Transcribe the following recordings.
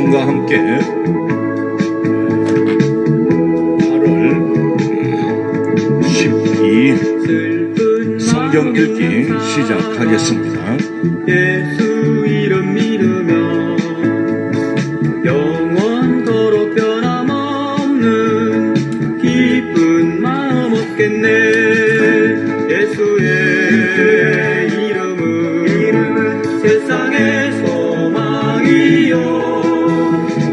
여러분과 함께 8월 12일 성경 읽기 시작하겠습니다. 예수 이름 믿으며 영원토록 변함없는 기쁜 마음 얻겠네. 예수의 이름은 세상의 소망이요,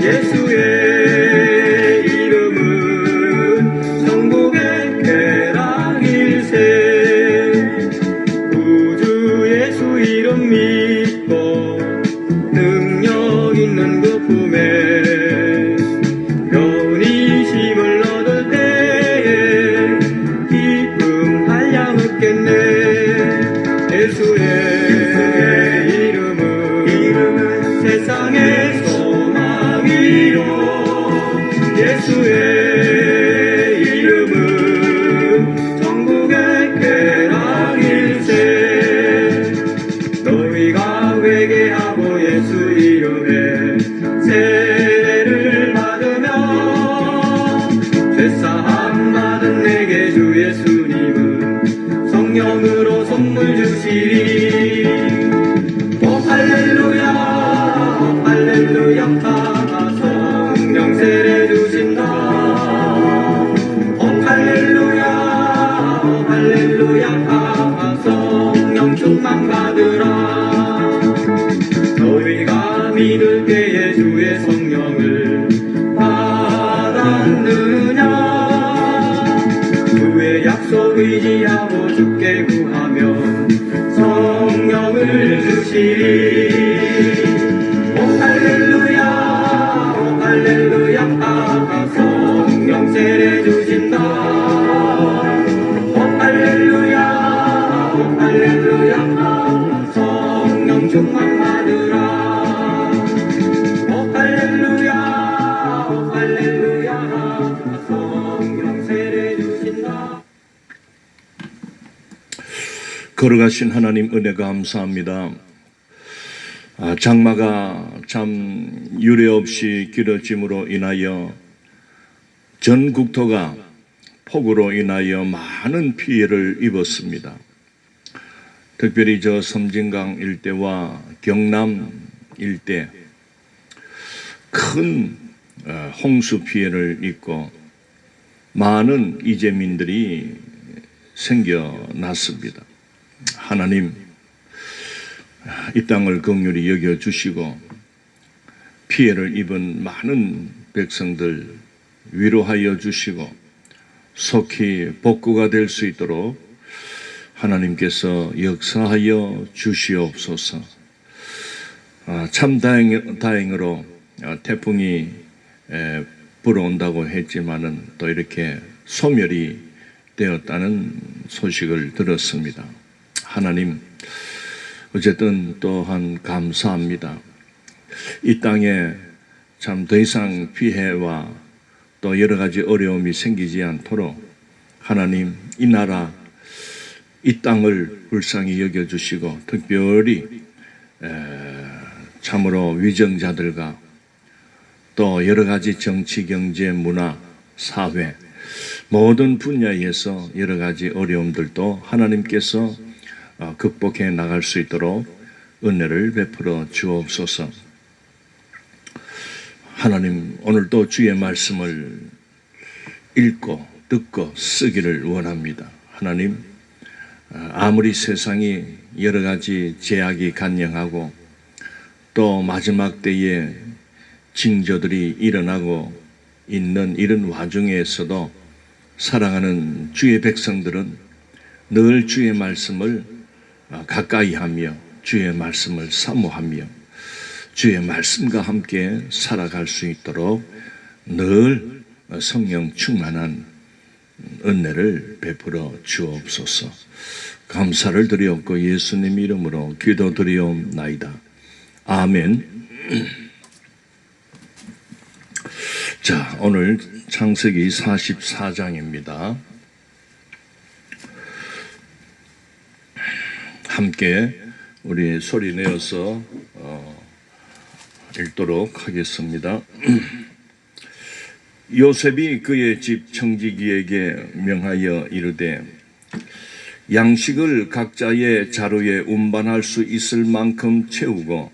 예수의 이름은 천국의 쾌락일세. 구주 예수 이름 믿고 능력 있는 그 품에 편히심을 얻을 때에 기쁨 한량 얻겠네. 예수의 이름은 세상의 소망이요, 예수의 이름은 천국의 쾌락일세. 너희가 회개하고 예수 이름에 세례를 받으며 죄사함 받은 내게 주 예수님은 성령으로 선물 주시리. 오 할렐루야, 오 할렐루야, 성령 세례 주신다. 오 할렐루야, 오 할렐루야, 성령 충만 받으라. 너희가 믿을 때에 주의 성령을 받았느냐. 주의 약속 의지하고 주께 구하면 성령을 주시리. 오 할렐루야, 오 할렐루야, 성령 세례 주신다. 오 할렐루야, 오 할렐루야, 성령 충만 받으라. 오 할렐루야, 오 할렐루야, 성령 세례 주신다. 걸어가신 하나님 은혜 감사합니다. 장마가 참 유례 없이 길어짐으로 인하여 전 국토가 폭우로 인하여 많은 피해를 입었습니다. 특별히 저 섬진강 일대와 경남 일대 큰 홍수 피해를 입고 많은 이재민들이 생겨났습니다. 하나님, 이 땅을 긍휼히 여겨주시고 피해를 입은 많은 백성들 위로하여 주시고 속히 복구가 될 수 있도록 하나님께서 역사하여 주시옵소서. 참 다행으로 태풍이 불어온다고 했지만은 또 이렇게 소멸이 되었다는 소식을 들었습니다. 하나님, 어쨌든 또한 감사합니다. 이 땅에 참 더 이상 피해와 또 여러 가지 어려움이 생기지 않도록 하나님, 이 나라, 이 땅을 불쌍히 여겨주시고 특별히 참으로 위정자들과 또 여러 가지 정치, 경제, 문화, 사회 모든 분야에서 여러 가지 어려움들도 하나님께서 극복해 나갈 수 있도록 은혜를 베풀어 주옵소서. 하나님, 오늘도 주의 말씀을 읽고 듣고 쓰기를 원합니다. 하나님, 아무리 세상이 여러 가지 제약이 간영하고 또 마지막 때에 징조들이 일어나고 있는 이런 와중에서도 사랑하는 주의 백성들은 늘 주의 말씀을 가까이 하며 주의 말씀을 사모하며 주의 말씀과 함께 살아갈 수 있도록 늘 성령 충만한 은혜를 베풀어 주옵소서. 감사를 드리옵고 예수님 이름으로 기도드리옵나이다. 아멘. 자, 오늘 창세기 44장입니다. 함께 우리 소리 내어서 읽도록 하겠습니다. 요셉이 그의 집 청지기에게 명하여 이르되 양식을 각자의 자루에 운반할 수 있을 만큼 채우고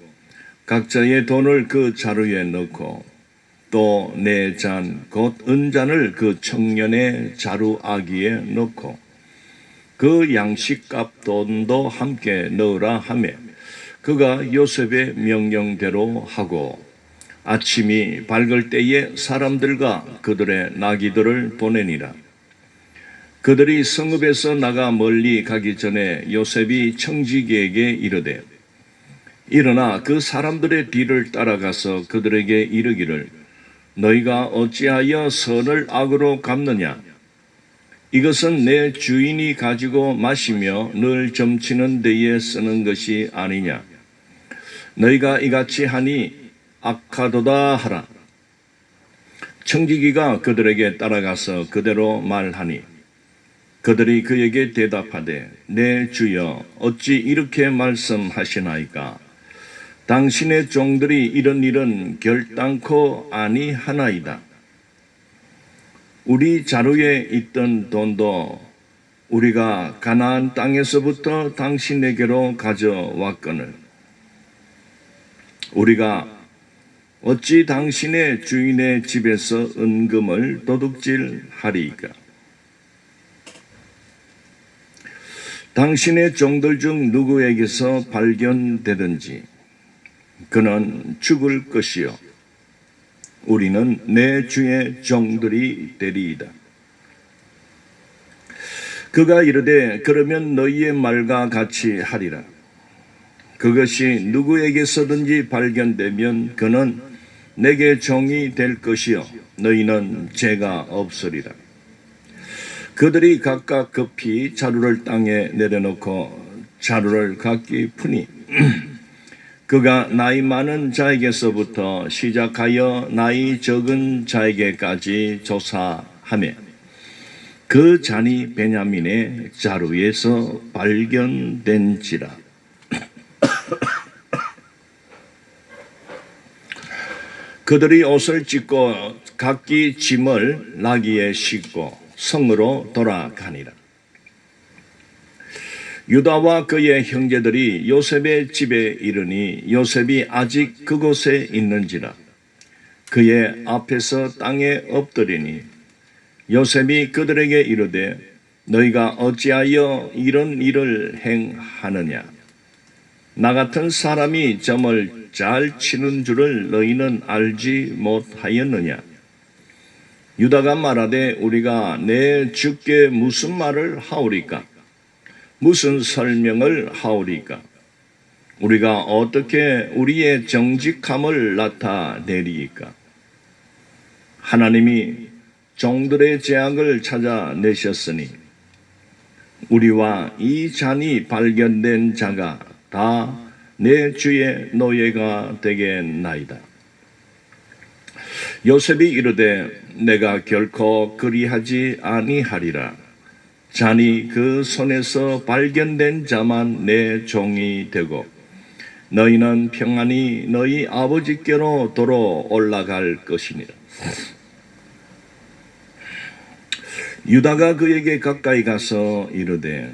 각자의 돈을 그 자루에 넣고 또 내 잔 곧 은잔을 그 청년의 자루 아기에 넣고 그 양식값 돈도 함께 넣으라 하매 그가 요셉의 명령대로 하고 아침이 밝을 때에 사람들과 그들의 나귀들을 보내니라. 그들이 성읍에서 나가 멀리 가기 전에 요셉이 청지기에게 이르되 일어나 그 사람들의 뒤를 따라가서 그들에게 이르기를 너희가 어찌하여 선을 악으로 갚느냐? 이것은 내 주인이 가지고 마시며 늘 점치는 데에 쓰는 것이 아니냐? 너희가 이같이 하니 악하도다 하라. 청지기가 그들에게 따라가서 그대로 말하니 그들이 그에게 대답하되 내 주여 어찌 이렇게 말씀하시나이까? 당신의 종들이 이런 일은 결단코 아니하나이다. 우리 자루에 있던 돈도 우리가 가나안 땅에서부터 당신에게로 가져왔거늘 우리가 어찌 당신의 주인의 집에서 은금을 도둑질하리이까? 당신의 종들 중 누구에게서 발견되든지 그는 죽을 것이요 우리는 내 주의 종들이 되리이다. 그가 이르되 그러면 너희의 말과 같이 하리라. 그것이 누구에게서든지 발견되면 그는 내게 종이 될 것이요 너희는 죄가 없으리라. 그들이 각각 급히 자루를 땅에 내려놓고 자루를 각기 푸니 그가 나이 많은 자에게서부터 시작하여 나이 적은 자에게까지 조사하며 그 잔이 베냐민의 자루에서 발견된지라. 그들이 옷을 찢고 각기 짐을 나귀에 싣고 성으로 돌아가니라. 유다와 그의 형제들이 요셉의 집에 이르니 요셉이 아직 그곳에 있는지라. 그의 앞에서 땅에 엎드리니 요셉이 그들에게 이르되 너희가 어찌하여 이런 일을 행하느냐? 나 같은 사람이 점을 잘 치는 줄을 너희는 알지 못하였느냐? 유다가 말하되 우리가 내 주께 무슨 말을 하오리까? 무슨 설명을 하오리까? 우리가 어떻게 우리의 정직함을 나타내리이까? 하나님이 종들의 죄악을 찾아내셨으니 우리와 이 잔이 발견된 자가 다 내 주의 노예가 되겠나이다. 요셉이 이르되 내가 결코 그리하지 아니하리라. 잔이 그 손에서 발견된 자만 내 종이 되고 너희는 평안히 너희 아버지께로 도로 올라갈 것이니라. 유다가 그에게 가까이 가서 이르되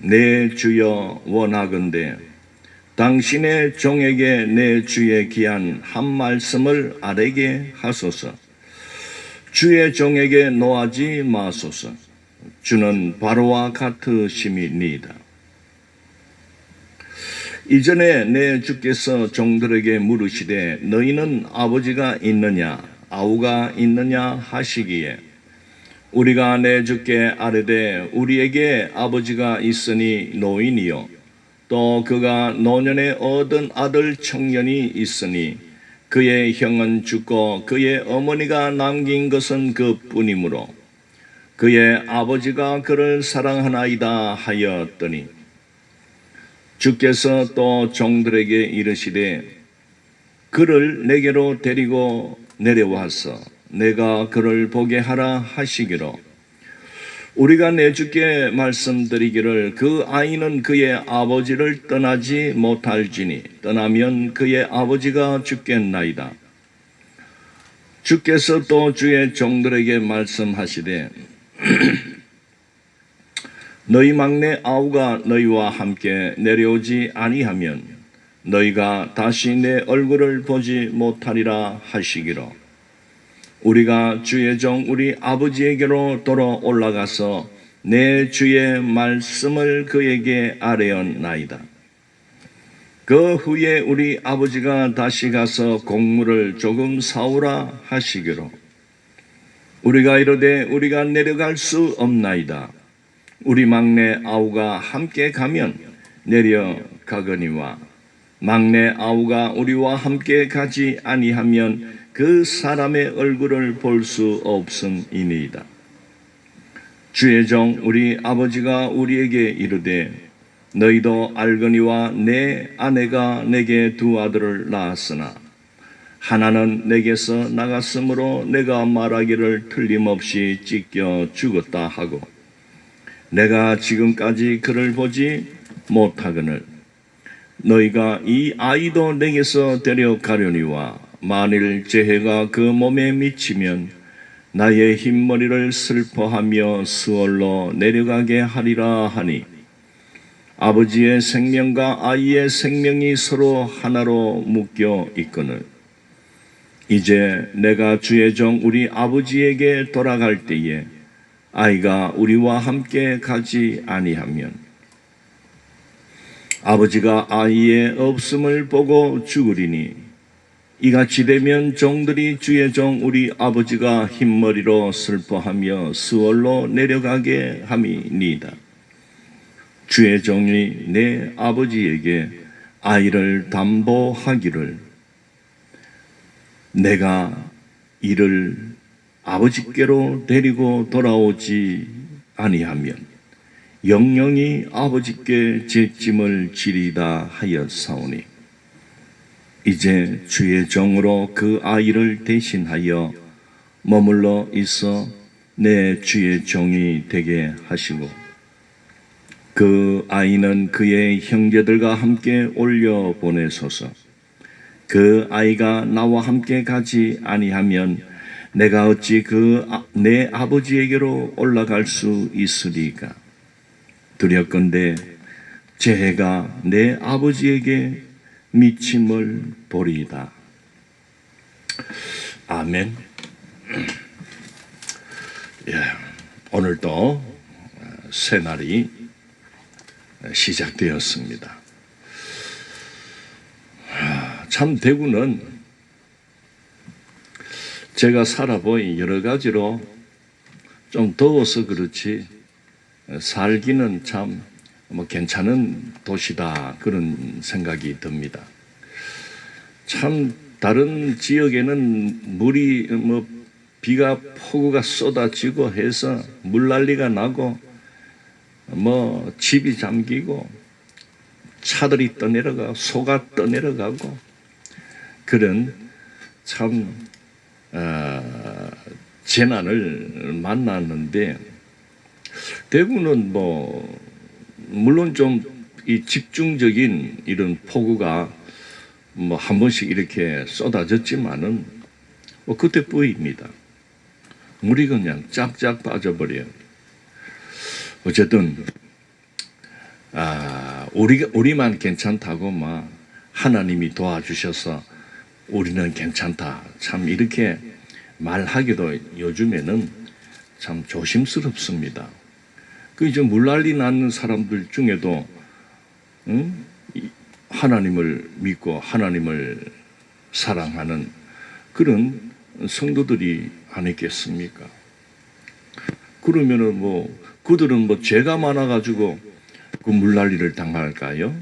내 주여 원하건대 당신의 종에게 내 주의 귀한 한 말씀을 아뢰게 하소서. 주의 종에게 노하지 마소서. 주는 바로와 같으심이니이다. 이전에 내 주께서 종들에게 물으시되 너희는 아버지가 있느냐 아우가 있느냐 하시기에 우리가 내 주께 아뢰되 우리에게 아버지가 있으니 노인이요 또 그가 노년에 얻은 아들 청년이 있으니 그의 형은 죽고 그의 어머니가 남긴 것은 그뿐이므로 그의 아버지가 그를 사랑하나이다 하였더니 주께서 또 종들에게 이르시되 그를 내게로 데리고 내려와서 내가 그를 보게 하라 하시기로 우리가 내 주께 말씀드리기를 그 아이는 그의 아버지를 떠나지 못할지니 떠나면 그의 아버지가 죽겠나이다. 주께서 또 주의 종들에게 말씀하시되 너희 막내 아우가 너희와 함께 내려오지 아니하면 너희가 다시 내 얼굴을 보지 못하리라 하시기로 우리가 주의 종 우리 아버지에게로 돌아 올라가서 내 주의 말씀을 그에게 아뢰었나이다. 그 후에 우리 아버지가 다시 가서 곡물을 조금 사오라 하시기로 우리가 이르되 우리가 내려갈 수 없나이다. 우리 막내 아우가 함께 가면 내려가거니와 막내 아우가 우리와 함께 가지 아니하면 그 사람의 얼굴을 볼 수 없음이니이다. 주의 종 우리 아버지가 우리에게 이르되 너희도 알거니와 내 아내가 내게 두 아들을 낳았으나 하나는 내게서 나갔으므로 내가 말하기를 틀림없이 찢겨 죽었다 하고 내가 지금까지 그를 보지 못하거늘 너희가 이 아이도 내게서 데려가려니와 만일 재해가 그 몸에 미치면 나의 흰머리를 슬퍼하며 수월로 내려가게 하리라 하니 아버지의 생명과 아이의 생명이 서로 하나로 묶여 있거늘 이제 내가 주의 종 우리 아버지에게 돌아갈 때에 아이가 우리와 함께 가지 아니하면 아버지가 아이의 없음을 보고 죽으리니 이같이 되면 종들이 주의 종 우리 아버지가 흰머리로 슬퍼하며 수월로 내려가게 함이니이다. 주의 종이 내 아버지에게 아이를 담보하기를 내가 이를 아버지께로 데리고 돌아오지 아니하면 영영이 아버지께 제짐을 지리다 하였사오니 이제 주의 종으로 그 아이를 대신하여 머물러 있어 내 주의 종이 되게 하시고 그 아이는 그의 형제들과 함께 올려 보내소서. 그 아이가 나와 함께 가지 아니하면 내가 어찌 내 아버지에게로 올라갈 수 있으리까? 두렵건대 재해가 내 아버지에게 미침을 보리이다. 아멘. 예, 오늘도 새날이 시작되었습니다. 참 대구는 제가 살아보니 여러 가지로 좀 더워서 그렇지 살기는 참 괜찮은 도시다 그런 생각이 듭니다. 참 다른 지역에는 물이 비가 폭우가 쏟아지고 해서 물난리가 나고 집이 잠기고 차들이 떠내려가고 소가 떠내려가고 그런 참 재난을 만났는데 대구는 물론 좀 이 집중적인 이런 폭우가 한 번씩 이렇게 쏟아졌지만은 그때뿐입니다. 물이 그냥 쫙쫙 빠져버려요. 어쨌든 우리만 괜찮다고 하나님이 도와주셔서 우리는 괜찮다 참 이렇게 말하기도 요즘에는 참 조심스럽습니다. 이제 물난리 나는 사람들 중에도 하나님을 믿고 하나님을 사랑하는 그런 성도들이 아니겠습니까? 그러면은 그들은 죄가 많아가지고 그 물난리를 당할까요?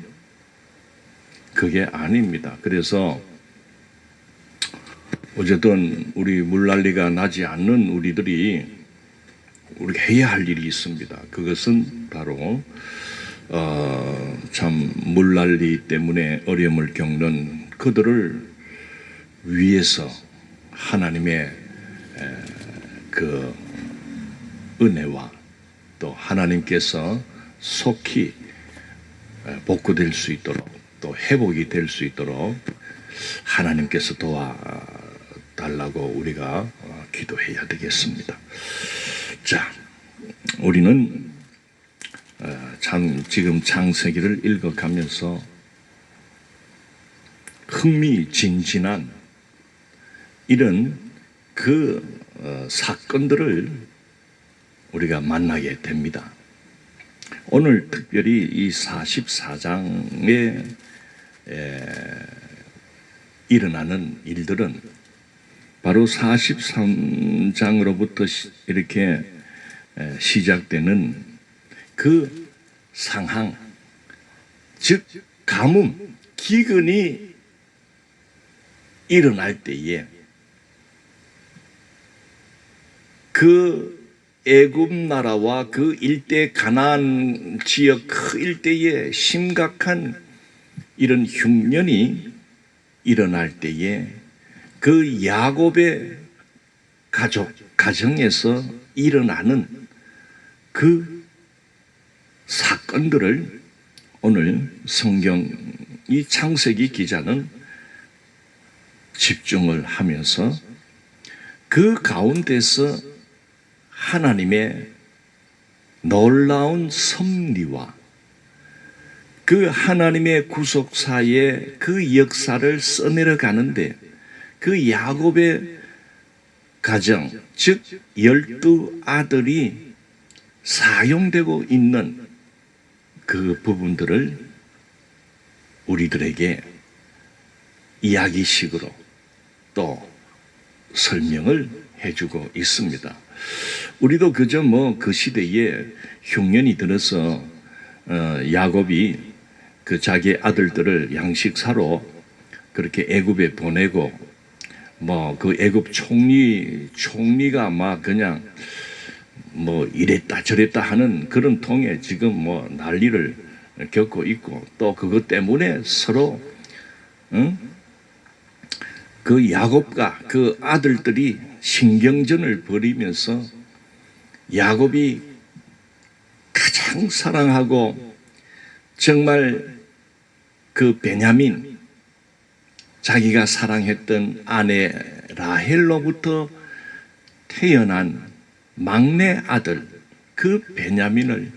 그게 아닙니다. 그래서 어쨌든 우리 물난리가 나지 않는 우리가 해야 할 일이 있습니다. 그것은 바로 참 물난리 때문에 어려움을 겪는 그들을 위해서 하나님의 그 은혜와 또 하나님께서 속히 복구될 수 있도록 또 회복이 될 수 있도록 하나님께서 도와달라고 우리가 기도해야 되겠습니다. 자, 우리는 지금 창세기를 읽어가면서 흥미진진한 이런 그 사건들을 우리가 만나게 됩니다. 오늘 특별히 이 44장에 일어나는 일들은 바로 43장으로부터 이렇게 시작되는 그 상황, 즉 가뭄, 기근이 일어날 때에 그 애굽 나라와 그 일대 가나안 지역 그 일대에 심각한 이런 흉년이 일어날 때에 그 야곱의 가정에서 일어나는 그 사건들을 오늘 성경 이 창세기 기자는 집중을 하면서 그 가운데서 하나님의 놀라운 섭리와 그 하나님의 구속사의 그 역사를 써내려 가는데 그 야곱의 가정, 즉 12아들이 사용되고 있는 그 부분들을 우리들에게 이야기식으로 또 설명을 해주고 있습니다. 우리도 그저 그 시대에 흉년이 들어서 야곱이 그 자기 아들들을 양식사로 그렇게 애굽에 보내고 그 애굽 총리가 막 그냥 이랬다 저랬다 하는 그런 통에 지금 난리를 겪고 있고 또 그것 때문에 서로 그 야곱과 그 아들들이 신경전을 벌이면서 야곱이 가장 사랑하고 정말 그 베냐민 자기가 사랑했던 아내 라헬로부터 태어난 막내 아들 그 베냐민을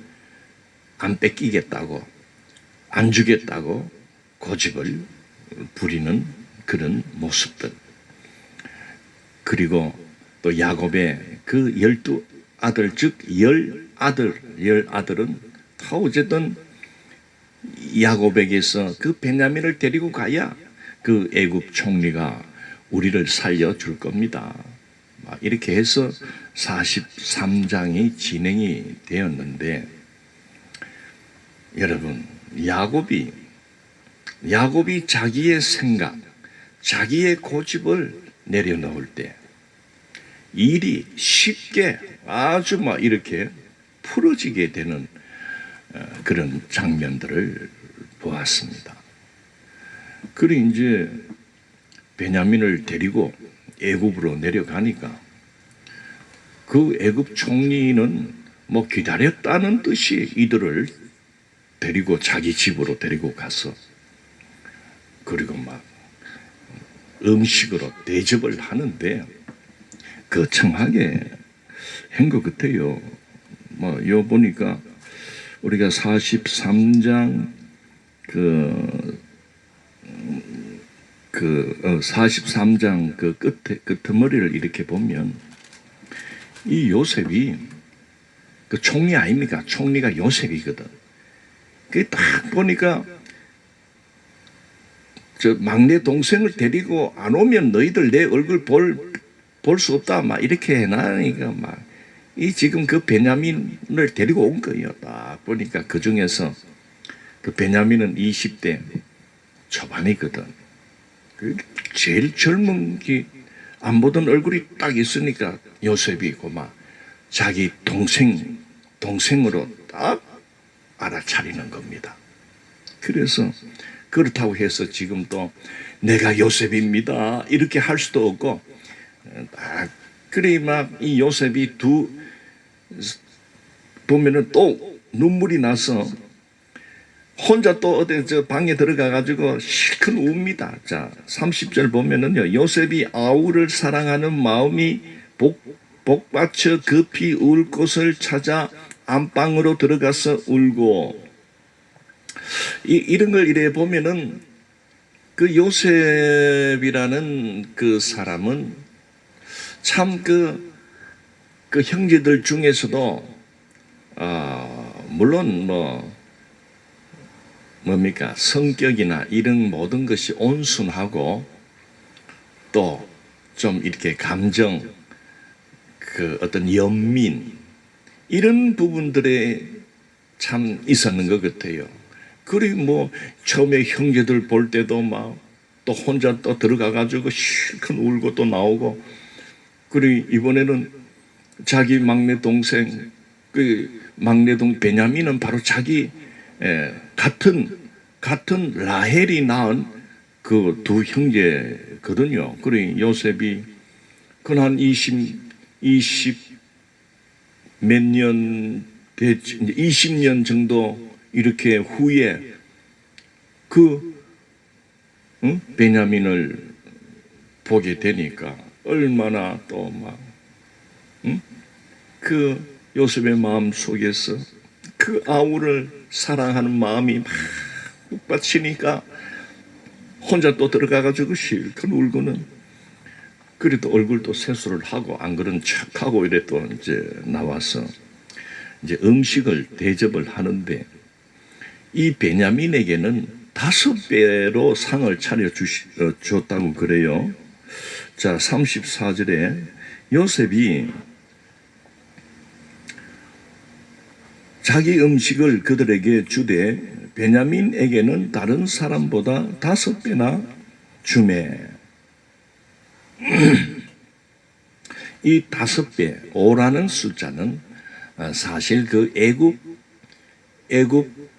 안 뺏기겠다고 안 주겠다고 고집을 부리는 그런 모습들, 그리고 또 야곱의 그 12아들 즉 10아들은 다 어쨌든 야곱에게서 그 베냐민을 데리고 가야 그 애굽 총리가 우리를 살려줄 겁니다. 이렇게 해서 43장이 진행이 되었는데, 여러분, 야곱이 자기의 생각, 자기의 고집을 내려놓을 때 일이 쉽게 아주 이렇게 풀어지게 되는 그런 장면들을 보았습니다. 그리고 이제 베냐민을 데리고 애굽으로 내려가니까 그 애굽 총리는 기다렸다는 듯이 이들을 데리고 자기 집으로 데리고 가서 그리고 음식으로 대접을 하는데 거창하게 한 것 같아요. 요 보니까 우리가 43장 43장 그 끝머리를 이렇게 보면 이 요셉이 그 총리 아닙니까? 총리가 요셉이거든. 그 딱 보니까 저 막내 동생을 데리고 안 오면 너희들 내 얼굴 볼 수 없다. 이렇게 해놔니까 이 지금 그 베냐민을 데리고 온 거예요. 딱 보니까 그 중에서 그 베냐민은 20대 초반이거든. 제일 젊은 안 보던 얼굴이 딱 있으니까 요셉이고 자기 동생으로 딱 알아차리는 겁니다. 그래서 그렇다고 해서 지금 또 내가 요셉입니다 이렇게 할 수도 없고 그래 이 요셉이 두 보면은 또 눈물이 나서 혼자 또 어디 저 방에 들어가 가지고 실컷 웁니다. 자, 30절 보면은요. 요셉이 아우를 사랑하는 마음이 복받쳐 급히 울 곳을 찾아 안방으로 들어가서 울고, 이런 걸 이래 보면은 그 요셉이라는 그 사람은 참 그 형제들 중에서도 물론 뭡니까 성격이나 이런 모든 것이 온순하고 또 좀 이렇게 감정 그 어떤 연민 이런 부분들에 참 있었는 것 같아요. 그리고 뭐 처음에 형제들 볼 때도 막 또 혼자 또 들어가 가지고 실컷 울고 또 나오고, 그리고 이번에는 자기 막내 동생 베냐민은 바로 자기 같은 라헬이 낳은 그 두 형제거든요. 그리고 요셉이 그한 20 몇 년, 20년 정도 이렇게 후에 베냐민을 보게 되니까 얼마나 또 막, 그 요셉의 마음 속에서 그 아우를 사랑하는 마음이 막 북받치니까 혼자 또 들어가가지고 실컷 울고는, 그래도 얼굴도 세수를 하고 안 그런 척하고 이래 또 이제 나와서 이제 음식을 대접을 하는데, 이 베냐민에게는 5배로 상을 차려줬다고 그래요. 자, 34절에 요셉이 자기 음식을 그들에게 주되 베냐민에게는 다른 사람보다 5배나 주매. 이 5배, 5라는 숫자는 사실 그 애굽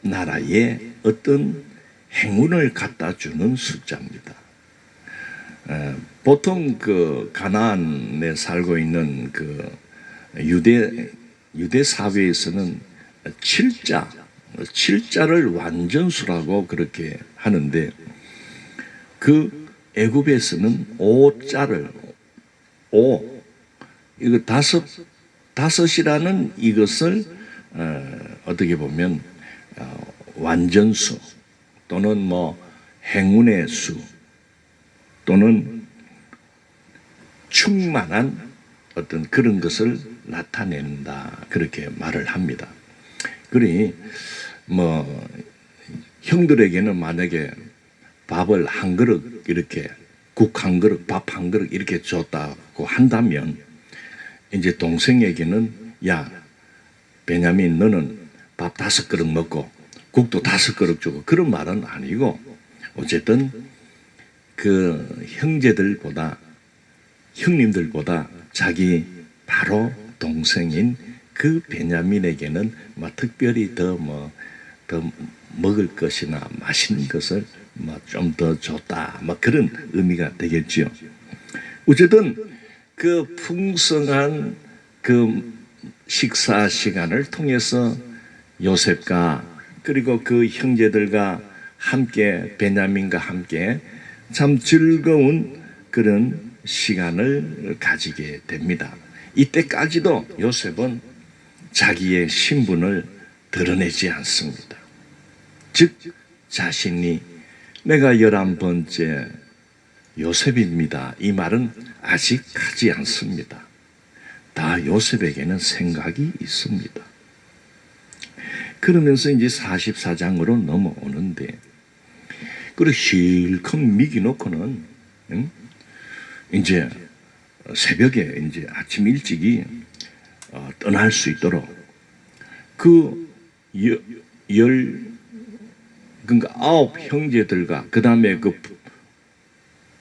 나라에 어떤 행운을 갖다 주는 숫자입니다. 보통 그 가나안에 살고 있는 그 유대 사회에서는 7자를 완전수라고 그렇게 하는데, 그 애굽에서는 5자를 이거 다섯이라는 이것을 어떻게 보면 완전수 또는 뭐 행운의 수 또는 충만한 어떤 그런 것을 나타낸다, 그렇게 말을 합니다. 그러니 뭐 형들에게는 만약에 밥을 한 그릇 이렇게 국 한 그릇, 밥 한 그릇 이렇게 줬다고 한다면, 이제 동생에게는 야 베냐민 너는 밥 5그릇 먹고 국도 5그릇 주고, 그런 말은 아니고 어쨌든 그 형님들보다 자기 바로 동생인 그 베냐민에게는 특별히 더 먹을 것이나 맛있는 것을 좀 더 줬다, 그런 의미가 되겠죠. 어쨌든 그 풍성한 그 식사 시간을 통해서 요셉과 그리고 그 형제들과 함께 베냐민과 함께 참 즐거운 그런 시간을 가지게 됩니다. 이때까지도 요셉은 자기의 신분을 드러내지 않습니다. 즉 자신이 내가 11번째 요셉입니다, 이 말은 아직 하지 않습니다. 다 요셉에게는 생각이 있습니다. 그러면서 이제 44장으로 넘어오는데, 그리고 실컷 미기놓고는 이제 새벽에 이제 아침 일찍이 떠날 수 있도록 그러니까 9 형제들과 그 다음에 그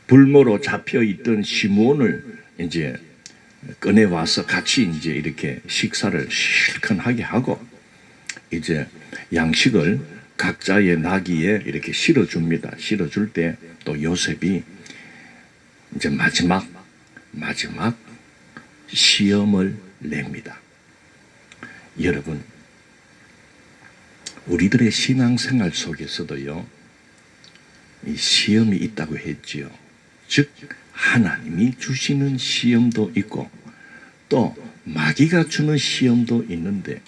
불모로 잡혀 있던 시므온을 이제 꺼내 와서 같이 이제 이렇게 식사를 실컷 하게 하고, 이제 양식을 각자의 나귀에 이렇게 실어줍니다. 실어줄 때 또 요셉이 이제 마지막 시험을 냅니다. 여러분, 우리들의 신앙생활 속에서도요, 이 시험이 있다고 했지요. 즉 하나님이 주시는 시험도 있고 또 마귀가 주는 시험도 있는데,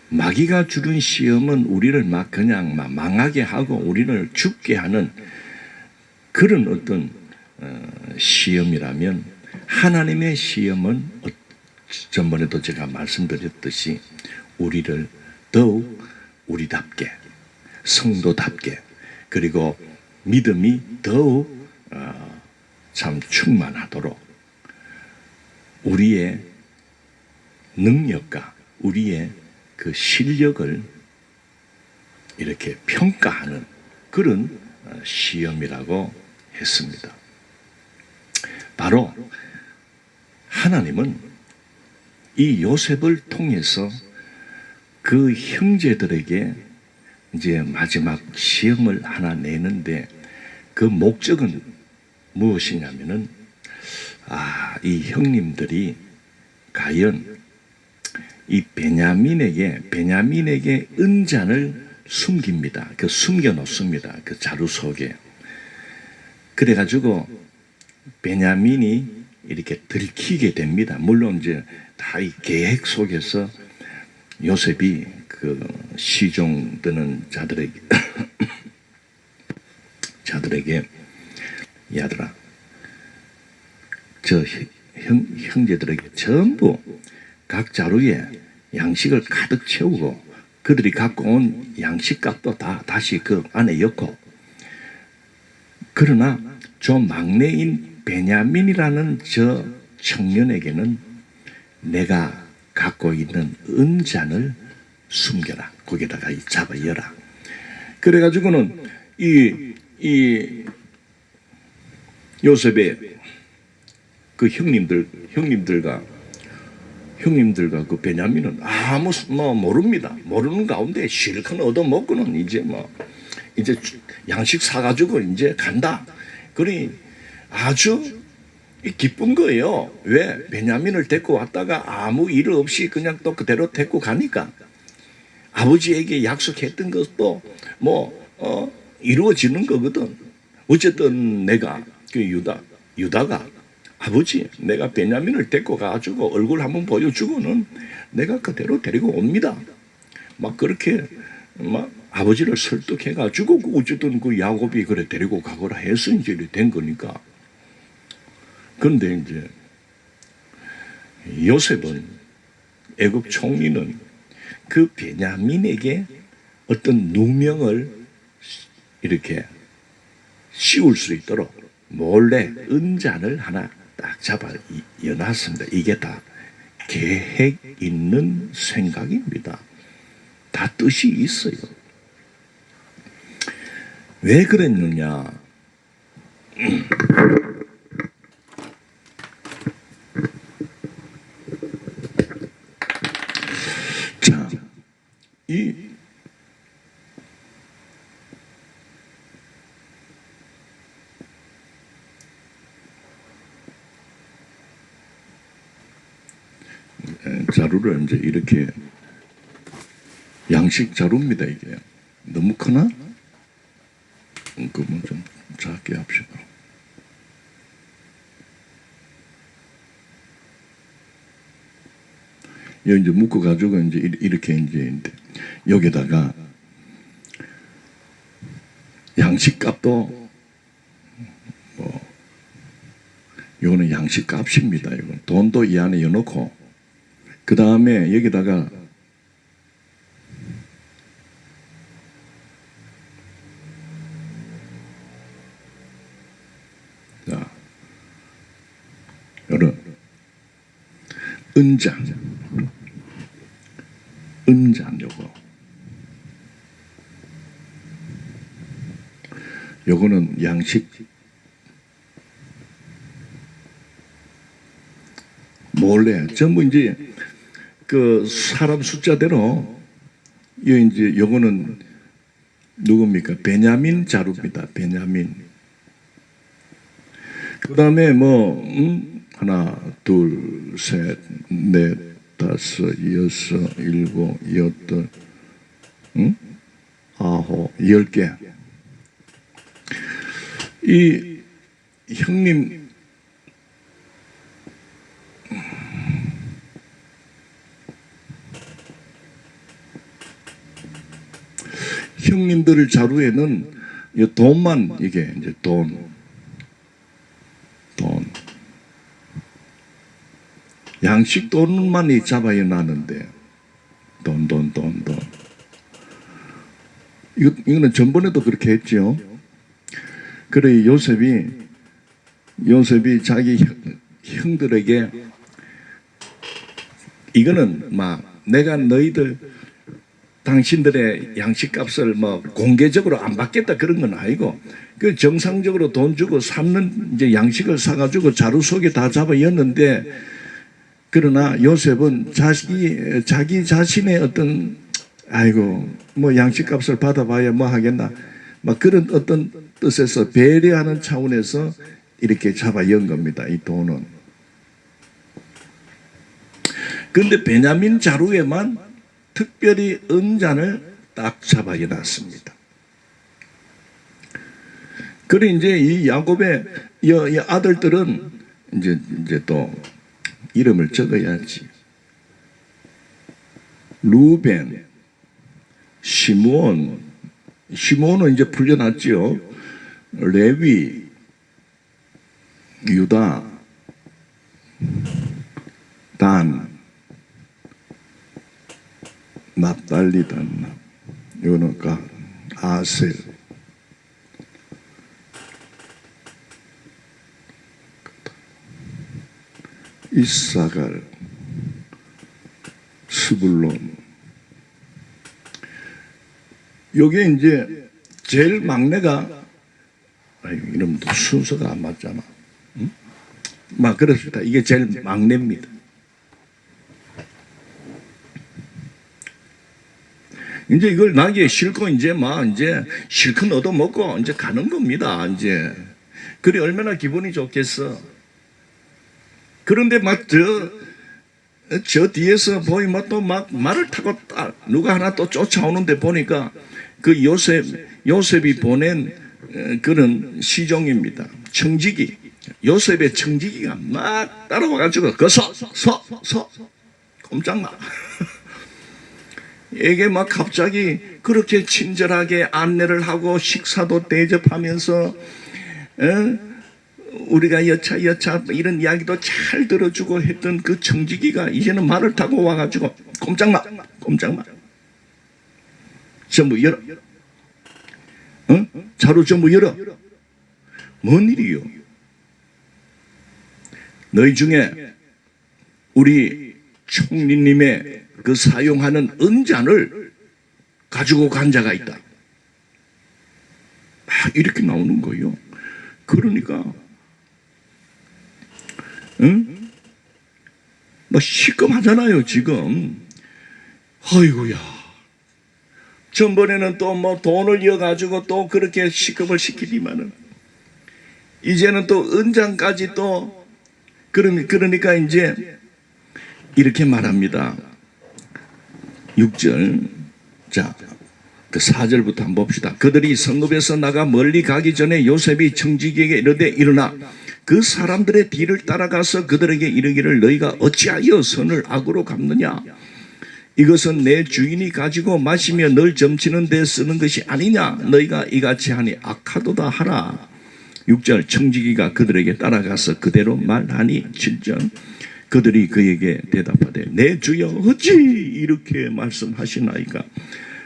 마귀가 주는 시험은 우리를 막 그냥 막 망하게 하고 우리를 죽게 하는 그런 어떤 시험이라면, 하나님의 시험은 전번에도 제가 말씀드렸듯이 우리를 더욱 우리답게, 성도답게, 그리고 믿음이 더욱 참 충만하도록 우리의 능력과 우리의 그 실력을 이렇게 평가하는 그런 시험이라고 했습니다. 바로 하나님은 이 요셉을 통해서 그 형제들에게 이제 마지막 시험을 하나 내는데, 그 목적은 무엇이냐면은, 이 형님들이 과연 이 베냐민에게 은잔을 숨깁니다. 그 숨겨놓습니다. 그 자루 속에. 그래가지고 베냐민이 이렇게 들키게 됩니다. 물론 이제 다 이 계획 속에서 요셉이 그 시종 드는 자들에게 야들아, 저 형제들에게 전부 각 자루에 양식을 가득 채우고 그들이 갖고 온 양식값도 다 다시 그 안에 넣고, 그러나 저 막내인 베냐민이라는 저 청년에게는 내가 갖고 있는 은잔을 숨겨라. 거기다가 잡아여라. 그래가지고는 이 요셉의 그 형님들과 그 베냐민은 아무 모릅니다. 모르는 가운데 실컷 얻어먹고는 이제 양식 사가지고 이제 간다. 그러니 아주 기쁜 거예요. 왜? 베냐민을 데리고 왔다가 아무 일 없이 그냥 또 그대로 데리고 가니까 아버지에게 약속했던 것도 이루어지는 거거든. 어쨌든 내가 그 유다가 아버지, 내가 베냐민을 데리고 가가지고 얼굴 한번 보여주고는 내가 그대로 데리고 옵니다. 막 그렇게 막 아버지를 설득해가지고 어쨌든 그 야곱이 그래 데리고 가거라 해서 이제 된 거니까. 그런데 이제 요셉은, 애굽 총리는 그 베냐민에게 어떤 누명을 이렇게 씌울 수 있도록 몰래 은잔을 하나 딱 잡아 여놨습니다. 이게 다 계획 있는 생각입니다. 다 뜻이 있어요. 왜 그랬느냐? 자, 이 자루를 이제 이렇게, 양식 자루입니다. 이게 너무 크나? 그러면 좀 작게 합시다. 여기 이제 묶어 가지고 이제 이렇게 이제 여기다가 양식값도 이거는 양식값입니다. 이건 돈도 이 안에 넣어놓고, 그 다음에 여기다가 자, 이런 은잔 요거는 양식 몰래 전부 이제 그 사람 숫자대로, 이제 요거는 누굽니까? 베냐민 자루입니다. 베냐민. 그 다음에 하나, 둘, 셋, 넷, 다섯, 여섯, 일곱, 여덟, 아홉, 10개. 이 형님 형님들 자루에는 이 돈만, 이게 이제 돈 양식 돈만이 잡아야 나는데 돈 이거는 전번에도 그렇게 했죠. 그래 요셉이 자기 형들에게 이거는 막 내가 너희들 당신들의 양식값을 뭐 공개적으로 안 받겠다 그런 건 아니고 그 정상적으로 돈 주고 삶는 이제 양식을 사가지고 자루 속에 다 잡아였는데, 그러나 요셉은 자기 자신의 어떤 아이고 뭐 양식값을 받아봐야 뭐 하겠나 막 그런 어떤 뜻에서 배려하는 차원에서 이렇게 잡아연 겁니다. 이 돈은. 그런데 베냐민 자루에만 특별히 은잔을 딱 잡아여 놨습니다. 그래 이제 이 야곱의 이 아들들은 이제 또 이름을 적어야지. 루벤, 시므온은 이제 풀려났지요. 레위, 유다, 단, 납달리, 단, 이거는 아셀, 이사갈, 스불론. 요게 이제 제일 막내가, 이름도 순서가 안 맞잖아. 응? 막 그렇습니다. 이게 제일 막내입니다. 이제 이걸 나기에 싣고 이제 실컷 얻어먹고 이제 가는 겁니다. 이제. 그래 얼마나 기분이 좋겠어. 그런데 저 뒤에서 보이면 또 막 말을 타고 누가 하나 또 쫓아오는데 보니까 그 요셉이 보낸 그런 시종입니다. 청지기. 요셉의 청지기가 막 따라와가지고 서 꼼짝마. 이게 막 갑자기 그렇게 친절하게 안내를 하고 식사도 대접하면서 우리가 여차 이런 이야기도 잘 들어주고 했던 그 청지기가 이제는 말을 타고 와가지고 꼼짝마 전부 열어. 자루 전부 열어. 뭔 일이요? 너희 중에 우리 총리님의 그 사용하는 은잔을 가지고 간 자가 있다. 이렇게 나오는 거예요. 그러니까 뭐 시급하잖아요 지금. 아이고야. 전번에는 또 뭐 돈을 이어가지고 또 그렇게 시급을 시키지만은 이제는 또 은장까지 또 그러니까 이제 이렇게 말합니다. 6절. 자, 그 4절부터 한번 봅시다. 그들이 성읍에서 나가 멀리 가기 전에 요셉이 청지기에게 이르되 일어나 그 사람들의 뒤를 따라가서 그들에게 이르기를 너희가 어찌하여 선을 악으로 갚느냐? 이것은 내 주인이 가지고 마시며 널 점치는 데 쓰는 것이 아니냐? 너희가 이같이 하니 악하도다 하라. 6절. 청지기가 그들에게 따라가서 그대로 말하니 7절. 그들이 그에게 대답하되 내 주여 어찌 이렇게 말씀하시나이까?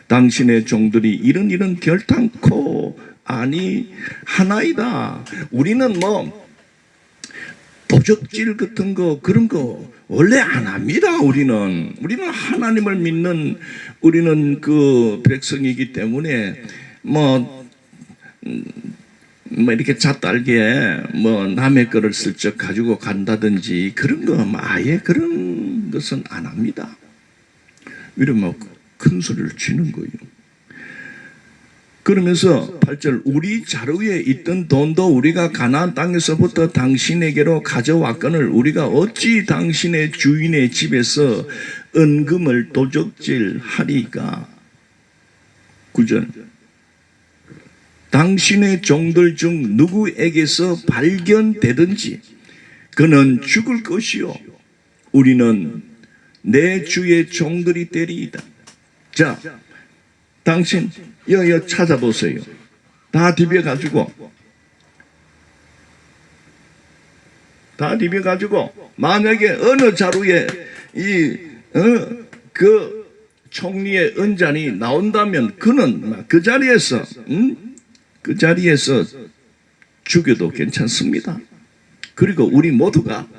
당신의 종들이 이런 결탄코 아니 하나이다. 우리는 뭐 도적질 같은 거 그런 거 원래 안 합니다. 우리는 하나님을 믿는 우리는 그 백성이기 때문에 뭐 이렇게 잣달게 뭐 남의 거를 슬쩍 가지고 간다든지 그런 거 아예 그런 것은 안 합니다. 이러면 큰 소리를 치는 거예요. 그러면서 8절 우리 자루에 있던 돈도 우리가 가나안 땅에서부터 당신에게로 가져왔거늘 우리가 어찌 당신의 주인의 집에서 은금을 도적질하리까. 9절 당신의 종들 중 누구에게서 발견되든지 그는 죽을 것이요 우리는 내 주의 종들이 되리이다. 자, 당신 여여 찾아보세요. 다 뒤벼가지고 만약에 어느 자루에 그 총리의 은잔이 나온다면 그는 그 자리에서 죽여도 괜찮습니다. 그리고 우리 모두가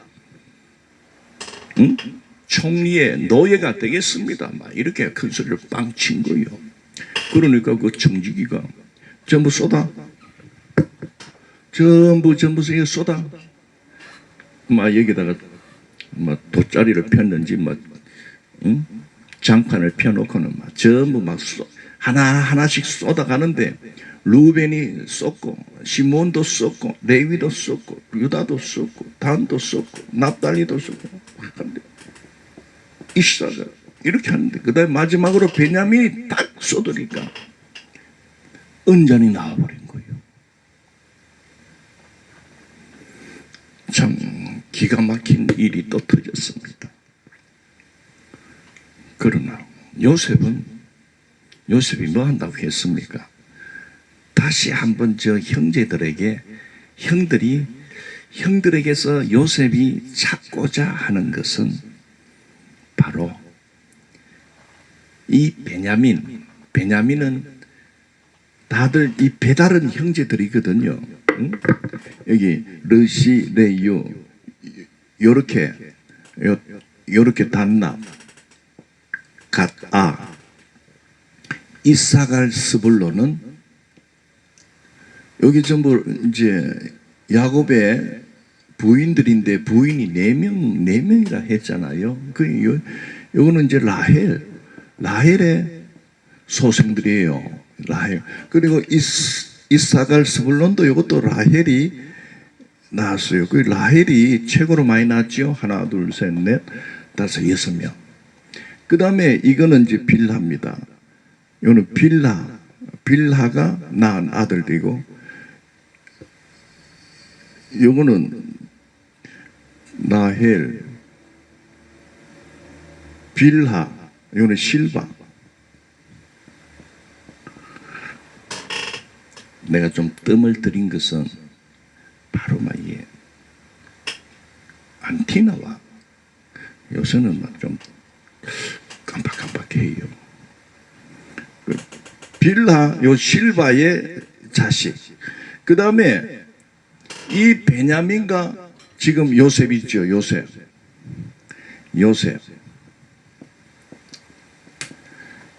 총리의 노예가 되겠습니다. 막 이렇게 큰 소리를 빵 친 거예요. 그러니까 그 청지기가 전부 쏟아. 전부 쏟아. 막 여기다가 막 돗자리를 폈는지 막 장판을 펴놓고는 막 전부 막 하나씩 쏟아가는데 루벤이 쏟고 시몬도 쏟고 레위도 쏟고 유다도 쏟고 단도 쏟고 납달리도 쏟고 이사가 이렇게 하는데 그 다음에 마지막으로 베냐민이 딱 쏟으니까 은잔이 나와버린 거예요. 참 기가 막힌 일이 또 터졌습니다. 그러나 요셉이 뭐 한다고 했습니까? 다시 한번 저 형들에게서 요셉이 찾고자 하는 것은 바로 이 베냐민은 다들 이 배다른 형제들이거든요. 여기 르시, 레유 요렇게 단납, 갓아, 이사갈, 스불론은 여기 전부 이제 야곱의 부인들인데 부인이 4명이라 했잖아요. 요거는 이제 라헬의 소생들이에요. 라헬. 그리고 이사갈, 스불론도 이것도 라헬이 낳았어요. 그 라헬이 최고로 많이 낳았죠. 하나, 둘, 셋, 넷, 다섯, 6명. 그 다음에 이거는 이제 빌하입니다. 이거는 빌하가 낳은 아들이고, 요거는 라헬, 빌하, 요거는 실바. 내가 좀 뜸을 들인 것은 바로 막 안티나와 요새는 막 좀 깜빡깜빡해요. 빌하, 요 실바의 자식. 그 다음에 이 베냐민과 지금 요셉이 있죠.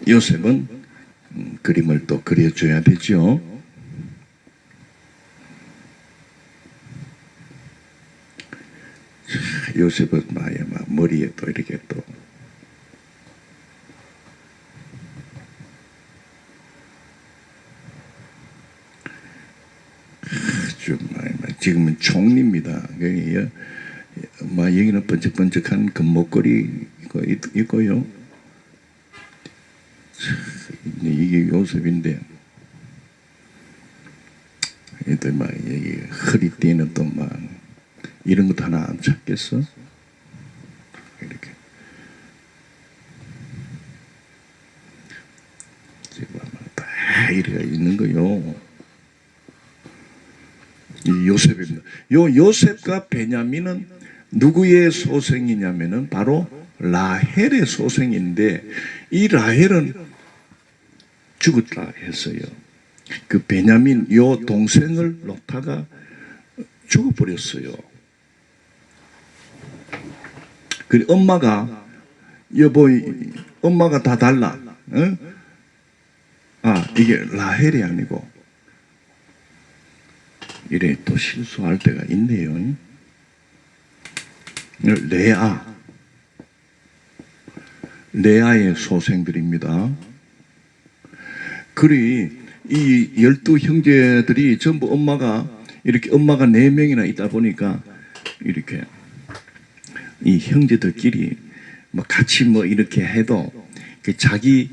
요셉은 그림을 또 그려줘야 되죠. 요셉은 머리에 또 이렇게 또 지금은 총리입니다. 여기는 번쩍번쩍한 금목걸이 있고요. 이게 요셉인데, 여기 허리띠는 또 이런 것도 하나 안 찾겠어? 이렇게. 지금 다 이래가 있는 거요. 이 요셉입니다. 요셉과 베냐민은 누구의 소생이냐면은 바로 라헬의 소생인데, 이 라헬은 죽었다 했어요. 그 베냐민 요 동생을 놓다가 죽어버렸어요. 그 엄마가 엄마가 다 달라. 이게 라헬이 아니고 이래 또 실수할 때가 있네요. 레아의 소생들입니다. 그리 이 12형제들이 전부 엄마가 4명이나 있다 보니까 이렇게 이 형제들끼리 뭐 같이 뭐 이렇게 해도 자기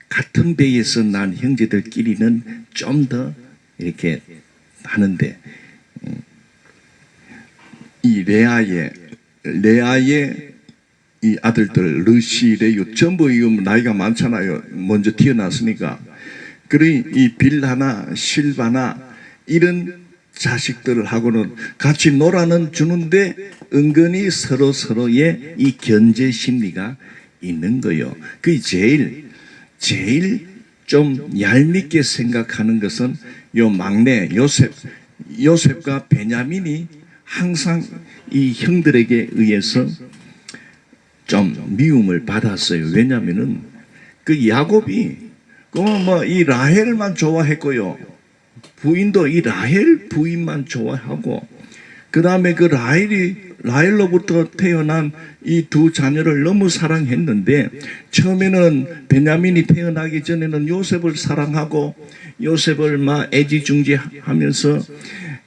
같은 배에서 난 형제들끼리는 좀 더 이렇게 하는데, 이 레아의 이 아들들 르시, 레유 전부 이거 나이가 많잖아요. 먼저 태어났으니까. 그러니 이 빌하나 실바나 이런 자식들하고는 같이 놀아는 주는데 은근히 서로의 이 견제 심리가 있는 거예요. 그 제일 좀 얄밉게 생각하는 것은 요 막내 요셉과 베냐민이 항상 이 형들에게 의해서 좀 미움을 받았어요. 왜냐하면은 그 야곱이 뭐 이 라헬만 좋아했고요. 부인도 이 라헬 부인만 좋아하고, 그 다음에 그 라헬로부터 태어난 이 두 자녀를 너무 사랑했는데, 처음에는 베냐민이 태어나기 전에는 요셉을 사랑하고 요셉을 막 애지중지하면서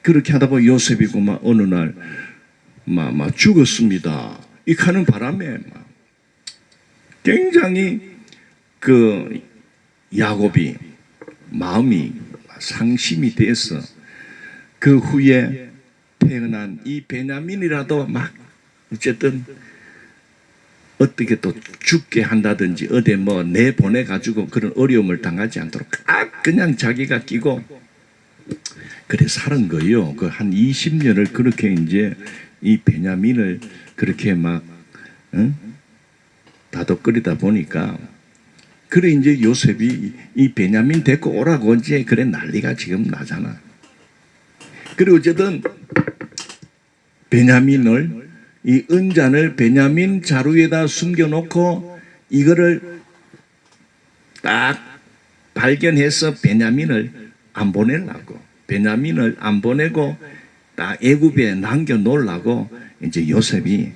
그렇게 하다 보니 요셉이고 막 어느 날 막 죽었습니다. 이 가는 바람에 막 굉장히 그 야곱이 마음이 상심이 돼서 그 후에 태어난 이 베냐민이라도 막 어쨌든 어떻게 또 죽게 한다든지 어디 뭐 내보내 가지고 그런 어려움을 당하지 않도록 그냥 자기가 끼고 그래 살은 거예요. 그 한 20년을 그렇게 이제 이 베냐민을 그렇게 막 다독거리다 보니까, 그래 이제 요셉이 이 베냐민 데리고 오라고 이제 그래 난리가 지금 나잖아. 그리고 어쨌든 베냐민을 이 은잔을 베냐민 자루에다 숨겨놓고 이거를 딱 발견해서 베냐민을 안 보내려고, 베냐민을 안 보내고 딱 애굽에 남겨 놓으려고 이제 요셉이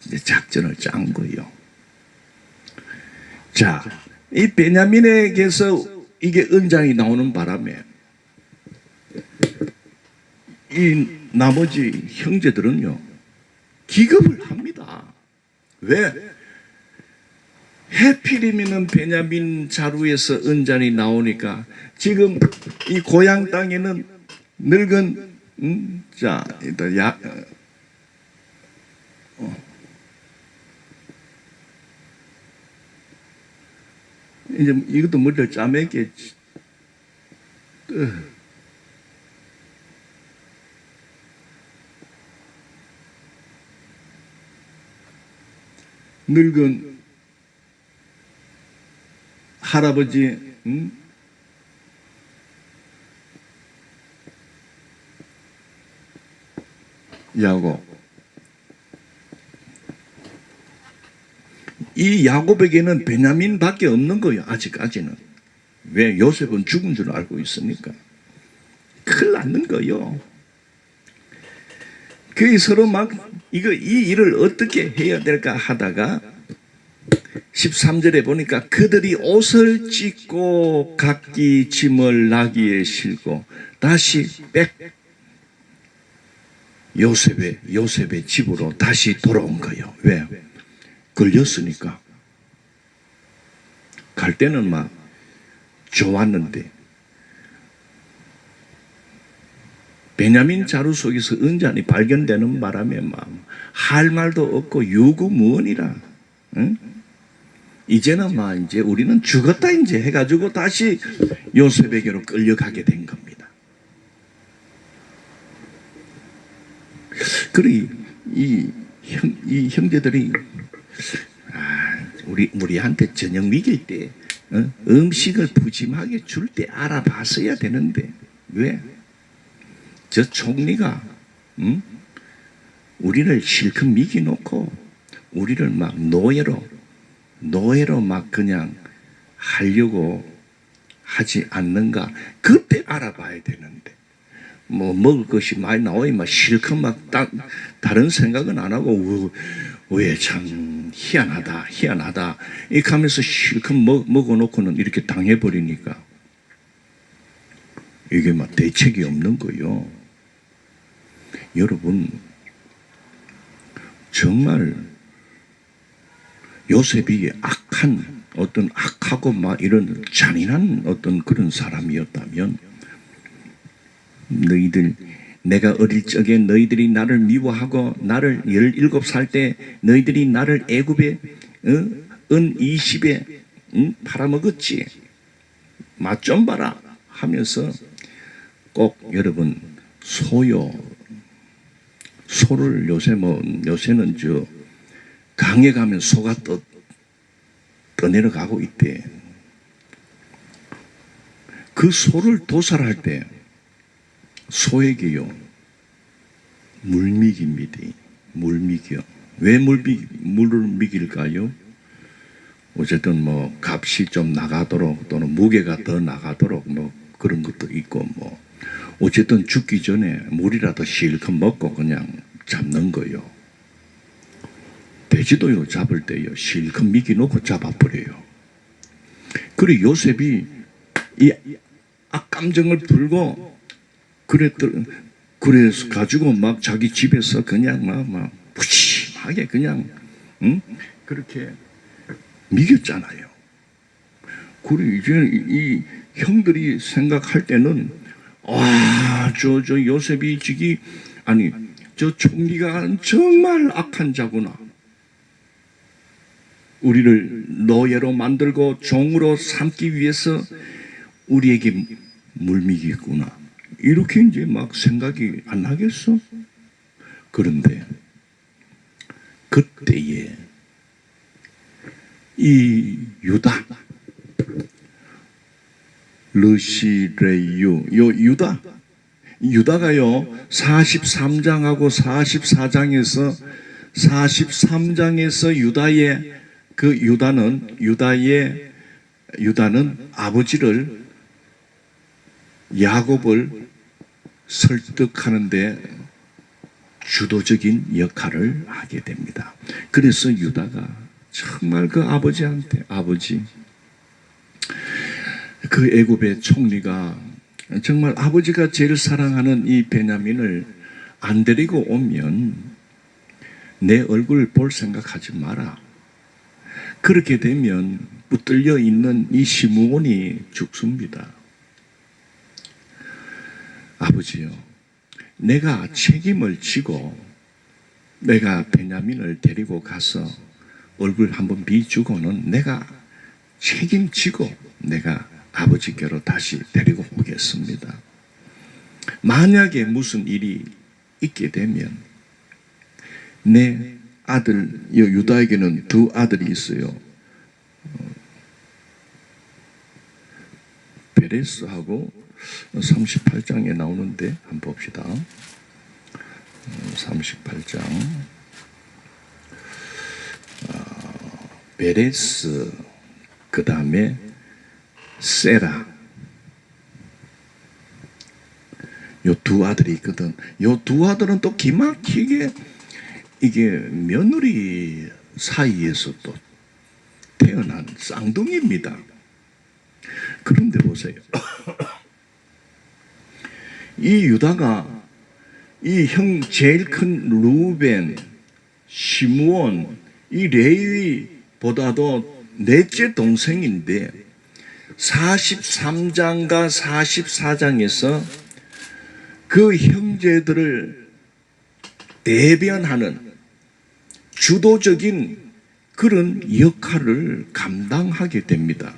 이제 작전을 짠 거예요. 자, 이 베냐민에게서 이게 은장이 나오는 바람에 이 나머지 형제들은요 기겁을 합니다. 왜? 해필이면은 베냐민 자루에서 은잔이 나오니까 지금 이 고향 땅에는 늙은 자 일단 이제 이것도 머리를 짜매겠지. 늙은 할아버지, 야곱. 이 야곱에게는 베냐민밖에 없는 거예요. 아직까지는. 왜? 요셉은 죽은 줄 알고 있으니까. 큰일 났는 거예요. 그 서로 막 이 일을 어떻게 해야 될까 하다가 13절에 보니까 그들이 옷을 찢고 각기 짐을 나귀에 실고 다시 요셉의 집으로 다시 돌아온 거예요. 왜? 걸렸으니까. 갈 때는 막 좋았는데 베냐민 자루 속에서 은잔이 발견되는 바람에 막 할 말도 없고 유구무원이라. 응? 이제는 막 이제 우리는 죽었다 이제 해가지고 다시 요셉에게로 끌려가게 된 겁니다. 그리고 이 형제들이 우리한테 저녁 먹일 때 음식을 푸짐하게 줄 때 알아봤어야 되는데 왜? 저 총리가 우리를 실컷 미기놓고 우리를 막 노예로 막 그냥 하려고 하지 않는가? 그때 알아봐야 되는데 뭐 먹을 것이 많이 나오니 막 실컷 막 다른 생각은 안 하고 왜 참 희한하다 이렇게 하면서 실컷 먹어놓고는 이렇게 당해버리니까 이게 막 대책이 없는 거요. 여러분, 정말 요셉이 악하고 막 이런 잔인한 어떤 그런 사람이었다면, 내가 어릴 적에 너희들이 나를 미워하고 나를 17살 때 너희들이 나를 애굽에 은 20에 팔아먹었지. 맛 좀 봐라 하면서 꼭 여러분 소를 요새는 강에 가면 소가 떠내려가고 있대. 그 소를 도살할 때 소에게요 물미깁니다. 물미겨. 왜 물을 미길까요? 어쨌든 뭐 값이 좀 나가도록 또는 무게가 더 나가도록 뭐 그런 것도 있고 뭐 어쨌든 죽기 전에 물이라도 실컷 먹고 그냥 잡는 거요. 돼지도요 잡을 때요 실컷 미기 놓고 잡아버려요. 그래 요셉이 이 악감정을 풀고 그래서 가지고 막 자기 집에서 그냥 막 무심하게 그냥 그렇게 미겼잖아요. 그래 이제 이 형들이 생각할 때는 저 요셉이 저 총리가 정말 악한 자구나. 우리를 노예로 만들고 종으로 삼기 위해서 우리에게 물미겠구나. 이렇게 이제 막 생각이 안 나겠어? 그런데 그때에 이 르시레유 유다가요 43장하고 44장에서 유다는 아버지를 야곱을 설득하는데 주도적인 역할을 하게 됩니다. 그래서 유다가 정말 그 그 애굽의 총리가 정말 아버지가 제일 사랑하는 이 베냐민을 안 데리고 오면 내 얼굴 볼 생각하지 마라. 그렇게 되면 붙들려 있는 이 시므온이 죽습니다. 아버지요, 내가 책임을 지고 내가 베냐민을 데리고 가서 얼굴 한번 비추고는 내가 책임지고 내가 아버지께로 다시 데리고 오겠습니다. 만약에 무슨 일이 있게 되면 내 아들 유다에게는 두 아들이 있어요. 베레스하고 38장에 나오는데 한번 봅시다. 38장 베레스 그 다음에 세라 요 두 아들이 있거든. 요 두 아들은 또 기막히게 이게 며느리 사이에서 또 태어난 쌍둥이입니다. 그런데 보세요. 이 유다가 이 형 제일 큰 루벤, 시므온, 이 레위보다도 넷째 동생인데 43장과 44장에서 그 형제들을 대변하는 주도적인 그런 역할을 감당하게 됩니다.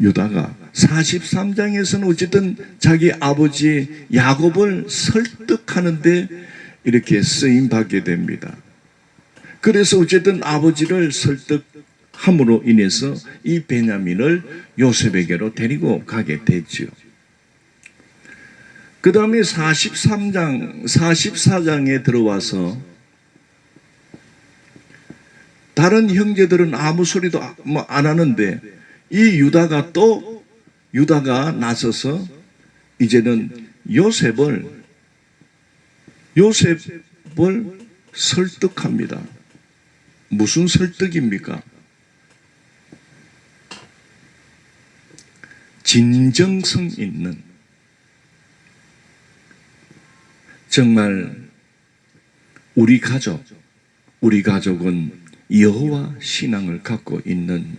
유다가 43장에서는 어쨌든 자기 아버지 야곱을 설득하는데 이렇게 쓰임받게 됩니다. 그래서 어쨌든 아버지를 설득함으로 인해서 이 베냐민을 요셉에게로 데리고 가게 됐죠. 그 다음에 44장에 들어와서 다른 형제들은 아무 소리도 안 하는데 이 유다가 나서서 이제는 요셉을 설득합니다. 무슨 설득입니까? 진정성 있는 정말 우리 가족은 여호와 신앙을 갖고 있는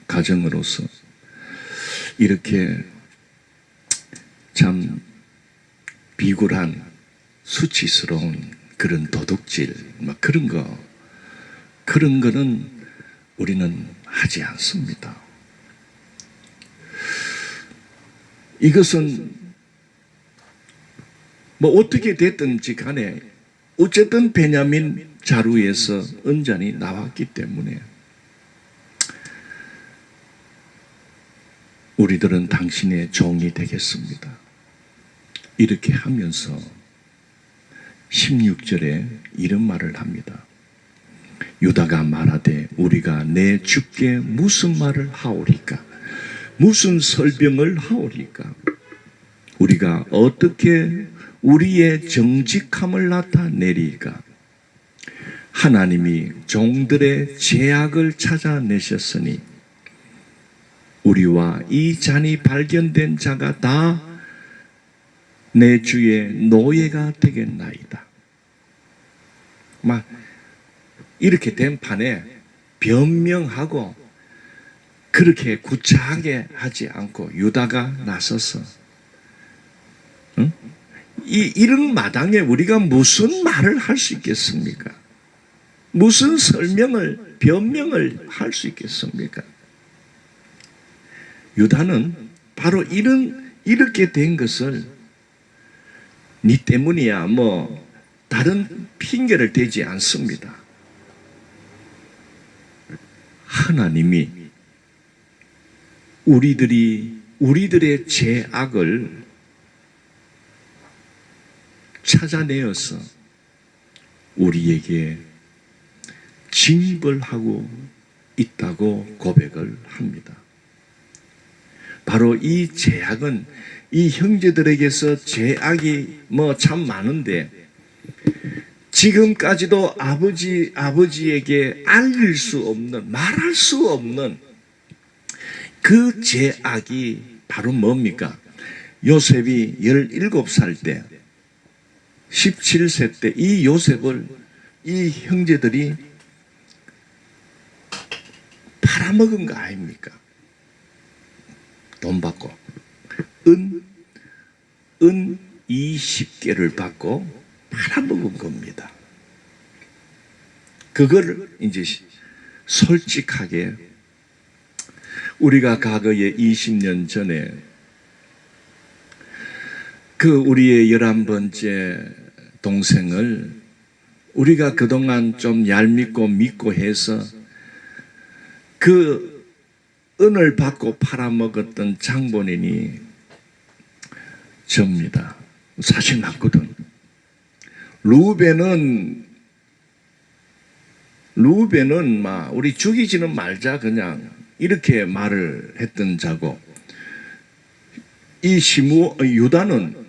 가정으로서 이렇게 참 비굴한 수치스러운 그런 도둑질 그런 거는 우리는 하지 않습니다. 이것은 어떻게 됐든지 간에 어쨌든 베냐민 자루에서 은잔이 나왔기 때문에 우리들은 당신의 종이 되겠습니다. 이렇게 하면서 16절에 이런 말을 합니다. 유다가 말하되 우리가 내 주께 무슨 말을 하오리까? 무슨 설명을 하오리까? 우리가 어떻게 우리의 정직함을 나타내리까? 하나님이 종들의 죄악을 찾아내셨으니 우리와 이 잔이 발견된 자가 다 내 주의 노예가 되겠나이다. 이렇게 된 판에 변명하고 그렇게 구차하게 하지 않고 유다가 나서서 이런 마당에 우리가 무슨 말을 할 수 있겠습니까? 무슨 변명을 할 수 있겠습니까? 유다는 바로 이렇게 된 것을 네 때문이야 다른 핑계를 대지 않습니다. 하나님이 우리들의 죄악을 찾아내어서 우리에게 징벌하고 있다고 고백을 합니다. 바로 이 죄악은 이 형제들에게서 죄악이 참 많은데 지금까지도 아버지에게 알릴 수 없는, 말할 수 없는 그 죄악이 바로 뭡니까? 요셉이 17살 때 17세 때 이 요셉을 이 형제들이 팔아먹은 거 아닙니까? 돈 받고 은 20개를 받고 팔아먹은 겁니다. 그걸 이제 솔직하게 우리가 과거에 20년 전에 우리의 11번째 동생을 우리가 그동안 좀 얄밉고 믿고 해서 그 은을 받고 팔아먹었던 장본인이 접니다. 사실 맞거든. 루벤은 우리 죽이지는 말자 그냥 이렇게 말을 했던 자고 이 유다는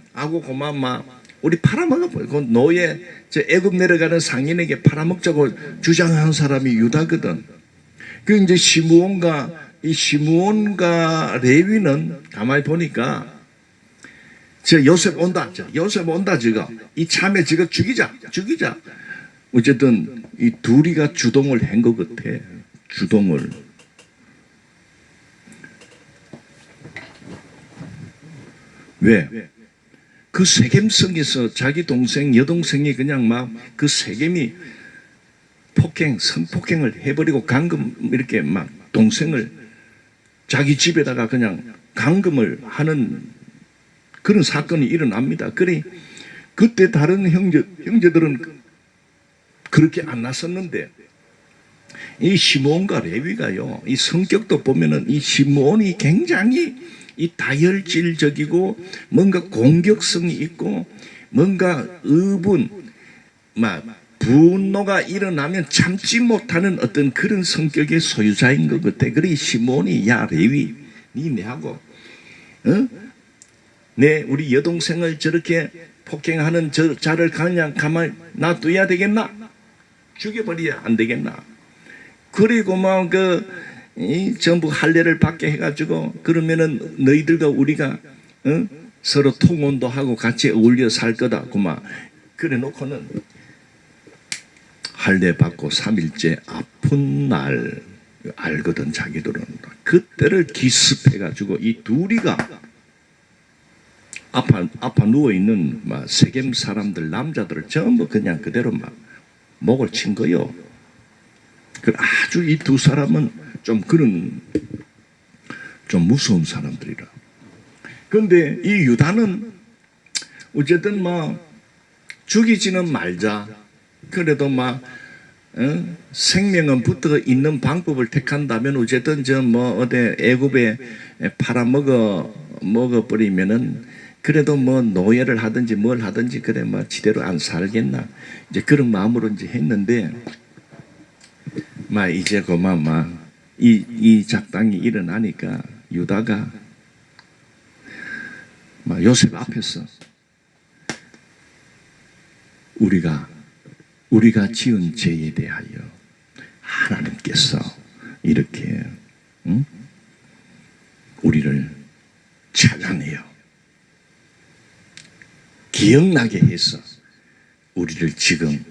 우리 팔아먹어 그 노예 애굽 내려가는 상인에게 팔아먹자고 주장한 사람이 유다거든. 그 이제 시므온과 레위는 가만히 보니까 요셉 온다 저거 이 참에 저거 죽이자 어쨌든 이 둘이가 주동을 한 것 같아. 주동을. 왜? 그 세겜성에서 자기 동생 여동생이 그냥 그 세겜이 성폭행을 해버리고 감금 이렇게 동생을 자기 집에다가 그냥 감금을 하는 그런 사건이 일어납니다. 그때 다른 형제들은 그렇게 안 나섰는데 이 시므온과 레위가요, 이 성격도 보면은 이 시므온이 굉장히 이 다혈질적이고 뭔가 공격성이 있고 뭔가 분노가 일어나면 참지 못하는 어떤 그런 성격의 소유자인 것 같아. 그래 시므온이 야 레위 니 내하고 우리 여동생을 저렇게 폭행하는 저 자를 그냥 가만히 놔둬야 되겠나? 죽여버려야 안 되겠나? 그리고 전부 할례를 받게 해가지고 그러면은 너희들과 우리가 서로 통혼도 하고 같이 어울려 살 거다. 그만 그래 놓고는 할례 받고 3일째 아픈 날 알거든 자기들은. 그때를 기습해가지고 이 둘이가 아파 누워있는 막 세겜 사람들 남자들을 전부 그냥 그대로 막 목을 친 거요. 아주 이 두 사람은 좀 그런 좀 무서운 사람들이라. 그런데 이 유다는 어쨌든 막 죽이지는 말자. 그래도 막 생명은 붙어 있는 방법을 택한다면 어쨌든 저 뭐 어디 애굽에 팔아먹어 버리면은 그래도 뭐 노예를 하든지 뭘 하든지 그래 뭐 지대로 안 살겠나 이제 그런 마음으로 이제 했는데 막 이제 그만 막 이 작당이 일어나니까 유다가 막 요셉 앞에서 우리가 지은 죄에 대하여 하나님께서 이렇게 우리를 찾아내요. 기억나게 해서 우리를 지금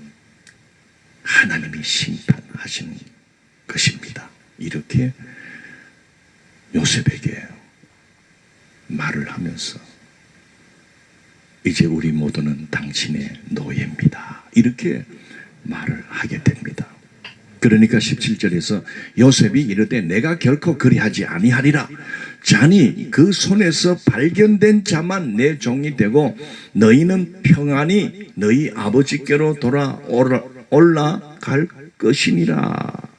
하나님이 심판하시는 것입니다. 이렇게 요셉에게 말을 하면서 이제 우리 모두는 당신의 노예입니다. 이렇게 말을 하게 됩니다. 그러니까 17절에서 요셉이 이르되 내가 결코 그리하지 아니하리라. 자니 그 손에서 발견된 자만 내 종이 되고 너희는 평안히 너희 아버지께로 올라갈 것이니라.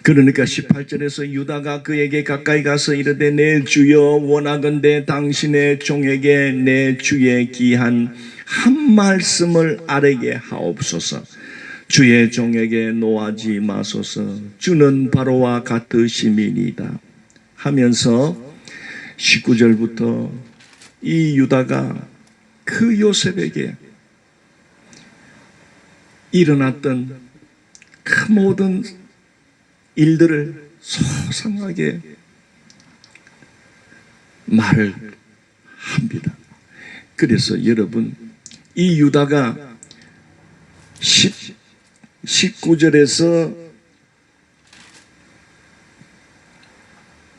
그러니까 18절에서 유다가 그에게 가까이 가서 이르되 내 주여 원하건대 당신의 종에게 내 주의 귀한 한 말씀을 아뢰게 하옵소서. 주의 종에게 노하지 마소서. 주는 바로와 같으심이니이다 하면서 19절부터 이 유다가 그 요셉에게 일어났던 그 모든 일들을 소상하게 말을 합니다. 그래서 여러분 이 유다가 19절에서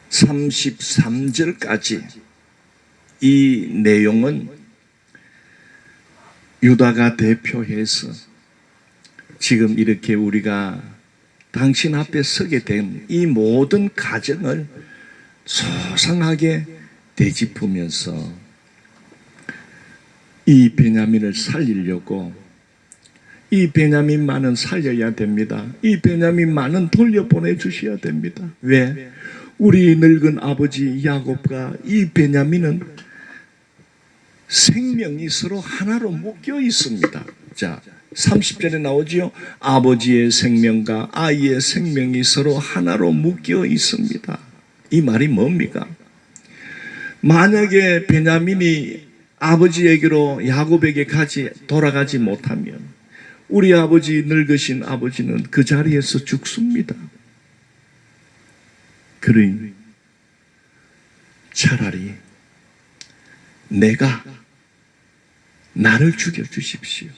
33절까지 이 내용은 유다가 대표해서 지금 이렇게 우리가 당신 앞에 서게 된 이 모든 가정을 소상하게 되짚으면서 이 베냐민을 살리려고 이 베냐민만은 살려야 됩니다. 이 베냐민만은 돌려보내 주셔야 됩니다. 왜? 우리 늙은 아버지 야곱과 이 베냐민은 생명이 서로 하나로 묶여 있습니다. 자, 30절에 나오지요. 아버지의 생명과 아이의 생명이 서로 하나로 묶여 있습니다. 이 말이 뭡니까? 만약에 베냐민이 아버지에게로 야곱에게 돌아가지 못하면 우리 아버지 늙으신 아버지는 그 자리에서 죽습니다. 그러니 차라리 나를 죽여주십시오.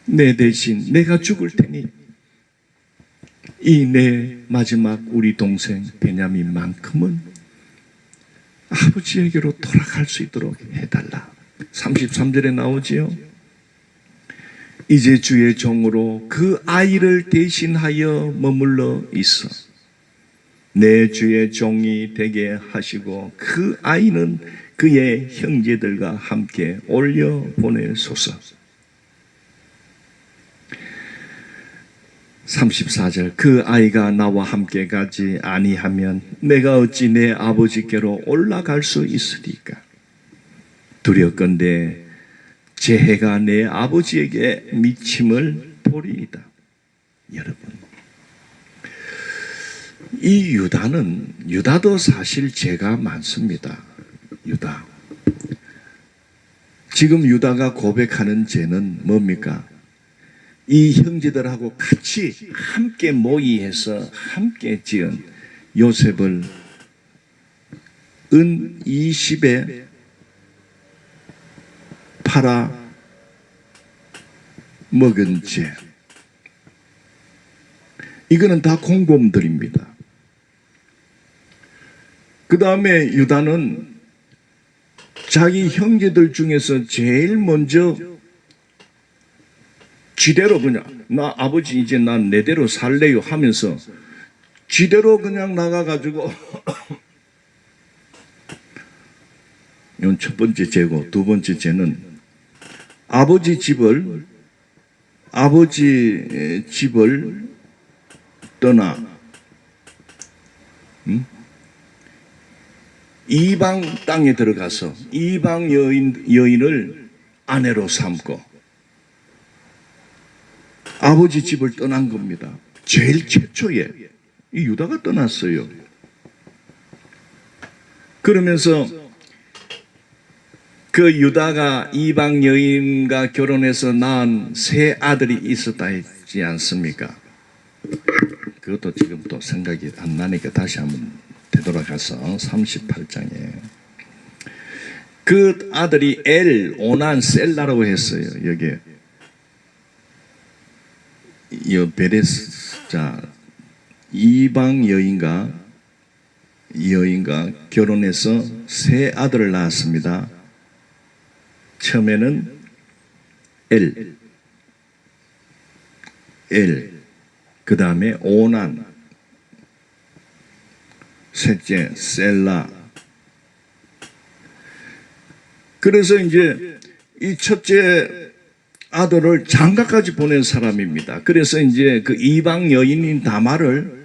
내 대신 내가 죽을 테니 이 내 마지막 우리 동생 베냐민만큼은 아버지에게로 돌아갈 수 있도록 해달라. 33절에 나오지요. 이제 주의 종으로 그 아이를 대신하여 머물러 있어 내 주의 종이 되게 하시고 그 아이는 그의 형제들과 함께 올려 보내소서. 34절 그 아이가 나와 함께 가지 아니하면 내가 어찌 내 아버지께로 올라갈 수 있으리까? 두렵건대 재해가 내 아버지에게 미침을 보리이다. 여러분, 이 유다도 사실 죄가 많습니다. 유다. 지금 유다가 고백하는 죄는 뭡니까? 이 형제들하고 같이 함께 모의해서 함께 지은 요셉을 은 20에 팔아 먹은 죄. 이거는 다 공범들입니다. 그 다음에 유다는 자기 형제들 중에서 제일 먼저 지대로 그냥 나 아버지 이제 난 내대로 살래요 하면서 지대로 그냥 나가가지고 이건 첫 번째 죄고, 두 번째 죄는 아버지 집을 떠나 이방 땅에 들어가서 이방 여인을 아내로 삼고 아버지 집을 떠난 겁니다. 제일 최초에 이 유다가 떠났어요. 그러면서 그 유다가 이방 여인과 결혼해서 낳은 세 아들이 있었다 했지 않습니까? 그것도 지금 또 생각이 안 나니까 다시 한번 되돌아가서 38장에 그 아들이 엘, 오난, 셀라라고 했어요. 여기에 이 베레스, 자, 이방 여인과 결혼해서 세 아들을 낳았습니다. 처음에는 엘, 그 다음에 오난, 셋째 셀라. 그래서 이제 이 첫째 아들을 장가까지 보낸 사람입니다. 그래서 이제 그 이방 여인인 다말을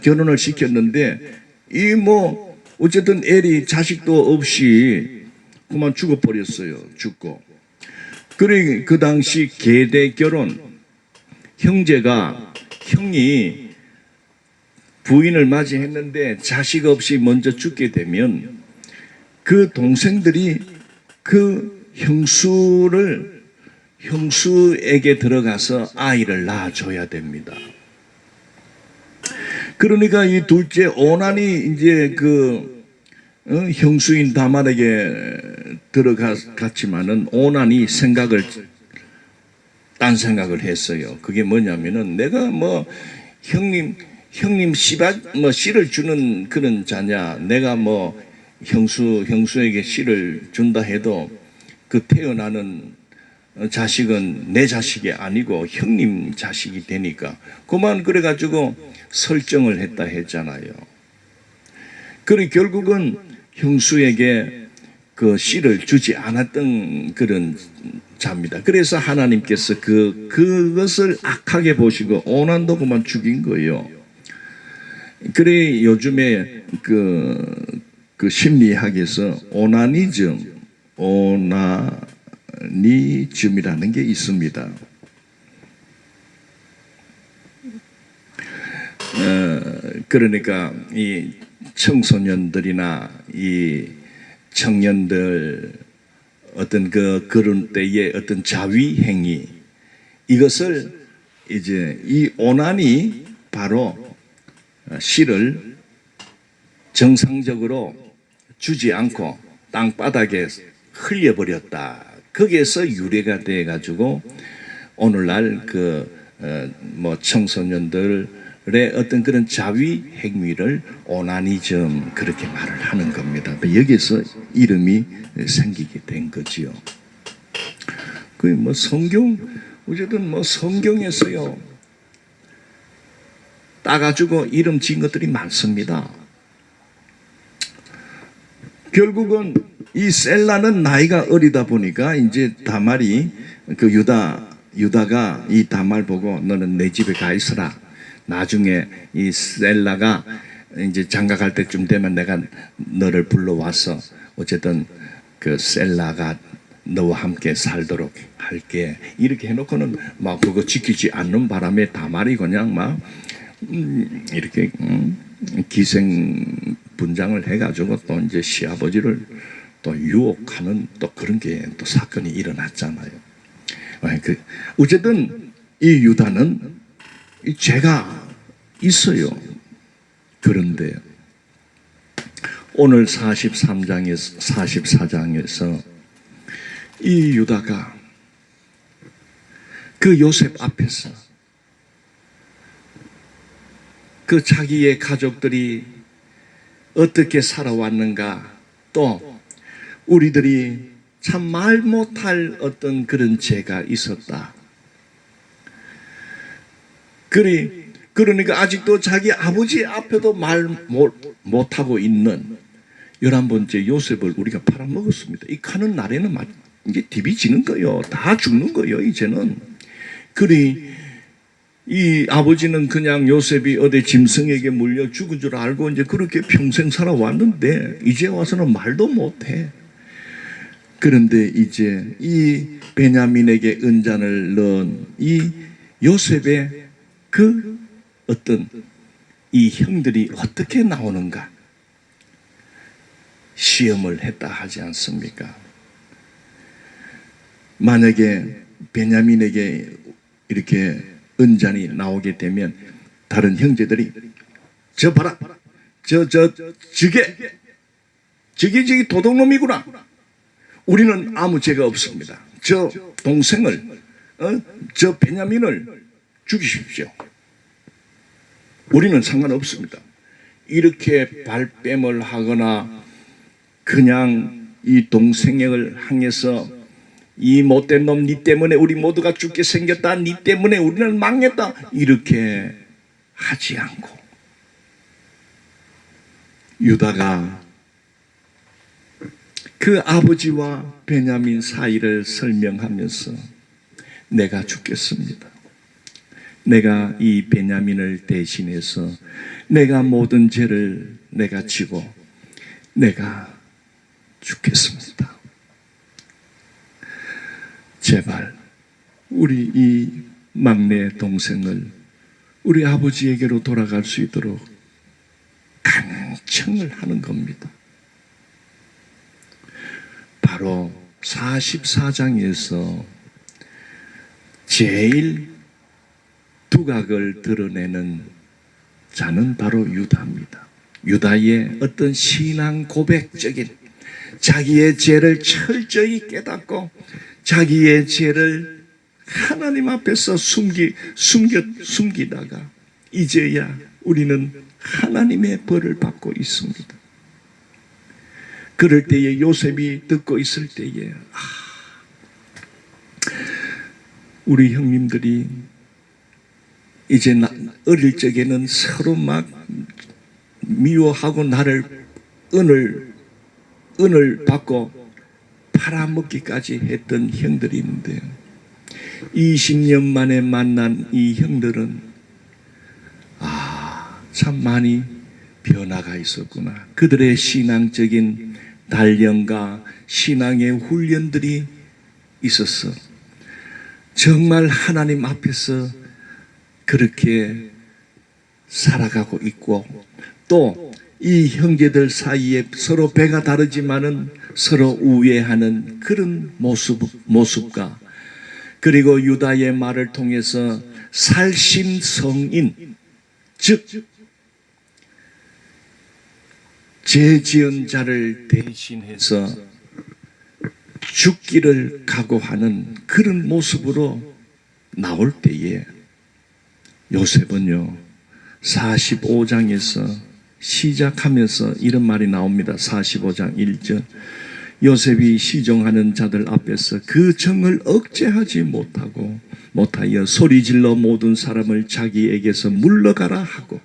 결혼을 시켰는데 이 뭐 어쨌든 엘이 자식도 없이 그만 죽어버렸어요. 죽고. 그래 그 당시 계대 결혼 형이 부인을 맞이했는데 자식 없이 먼저 죽게 되면 그 동생들이 그 형수에게 들어가서 아이를 낳아줘야 됩니다. 그러니까 이 둘째 오난이 이제 그 형수인 다말에게 들어갔지만은 오난이 딴 생각을 했어요. 그게 뭐냐면은 내가 뭐 형님 씨를 주는 그런 자냐, 내가 뭐 형수에게 씨를 준다 해도 그 태어나는 자식은 내 자식이 아니고 형님 자식이 되니까 그만 그래가지고 설정을 했다 했잖아요. 그리고 결국은 형수에게 그 씨를 주지 않았던 그런 자입니다. 그래서 하나님께서 그것을 악하게 보시고 오난도 그만 죽인 거예요. 그래 요즘에 그 심리학에서 오나니즘이라는 게 있습니다. 그러니까 이 청소년들이나 이 청년들 어떤 그런 때의 어떤 자위 행위, 이것을 이제 이 오난이 바로 씨를 정상적으로 주지 않고 땅바닥에 흘려버렸다. 거기에서 유래가 돼 가지고 오늘날 뭐 청소년들의 어떤 그런 자위 행위를 오나니즘 그렇게 말을 하는 겁니다. 여기서 이름이 생기게 된 거지요. 그 뭐 어쨌든 뭐 성경에서요 따가지고 이름 지은 것들이 많습니다. 결국은 이 셀라는 나이가 어리다 보니까 이제 다말이 유다가 이 다말 보고 너는 내 집에 가 있어라. 나중에 이 셀라가 이제 장가갈 때쯤 되면 내가 너를 불러와서 어쨌든 그 셀라가 너와 함께 살도록 할게. 이렇게 해놓고는 막 그거 지키지 않는 바람에 다말이 그냥 막 이렇게 기생분장을 해가지고 또 이제 시아버지를 또 유혹하는 또 그런 게 또 사건이 일어났잖아요. 어쨌든 이 유다는 죄가 있어요. 그런데 오늘 43장에서 44장에서 이 유다가 그 요셉 앞에서 그 자기의 가족들이 어떻게 살아왔는가, 또 우리들이 참 말 못할 어떤 그런 죄가 있었다. 그러니까 아직도 자기 아버지 앞에도 말 못하고 있는 11번째 요셉을 우리가 팔아먹었습니다. 이 가는 날에는 이제 디비지는 거예요. 다 죽는 거예요, 이제는. 이 아버지는 그냥 요셉이 어디 짐승에게 물려 죽은 줄 알고 이제 그렇게 평생 살아왔는데, 이제 와서는 말도 못해. 그런데 이제 이 베냐민에게 은잔을 넣은 이 요셉의 그 어떤 이 형들이 어떻게 나오는가 시험을 했다 하지 않습니까? 만약에 베냐민에게 이렇게 은잔이 나오게 되면 다른 형제들이 저 봐라, 저게 도둑놈이구나. 우리는 아무 죄가 없습니다. 저 동생을, 저 베냐민을 죽이십시오. 우리는 상관없습니다. 이렇게 발뺌을 하거나 그냥 이 동생을 향해서 이 못된 놈 니 때문에 우리 모두가 죽게 생겼다, 니 때문에 우리는 망했다, 이렇게 하지 않고 유다가 그 아버지와 베냐민 사이를 설명하면서 내가 죽겠습니다. 내가 이 베냐민을 대신해서 내가 모든 죄를 내가 지고 내가 죽겠습니다. 제발 우리 이 막내 동생을 우리 아버지에게로 돌아갈 수 있도록 간청을 하는 겁니다. 바로 44장에서 제일 두각을 드러내는 자는 바로 유다입니다. 유다의 어떤 신앙 고백적인 자기의 죄를 철저히 깨닫고 자기의 죄를 하나님 앞에서 숨기다가 이제야 우리는 하나님의 벌을 받고 있습니다. 그럴 때에 요셉이 듣고 있을 때에 우리 형님들이 이제 어릴 적에는 서로 막 미워하고 나를 은을 받고 팔아먹기까지 했던 형들이 있는데 20년 만에 만난 이 형들은 참 많이 변화가 있었구나. 그들의 신앙적인 단련과 신앙의 훈련들이 있었어. 정말 하나님 앞에서 그렇게 살아가고 있고 또 이 형제들 사이에 서로 배가 다르지만은 서로 우애하는 그런 모습과 그리고 유다의 말을 통해서 살신성인 즉 죄 지은 자를 대신해서 죽기를 각오하는 그런 모습으로 나올 때에 요셉은요 45장에서 시작하면서 이런 말이 나옵니다. 45장 1절 요셉이 시종하는 자들 앞에서 그 정을 억제하지 못하여 소리질러 모든 사람을 자기에게서 물러가라 하고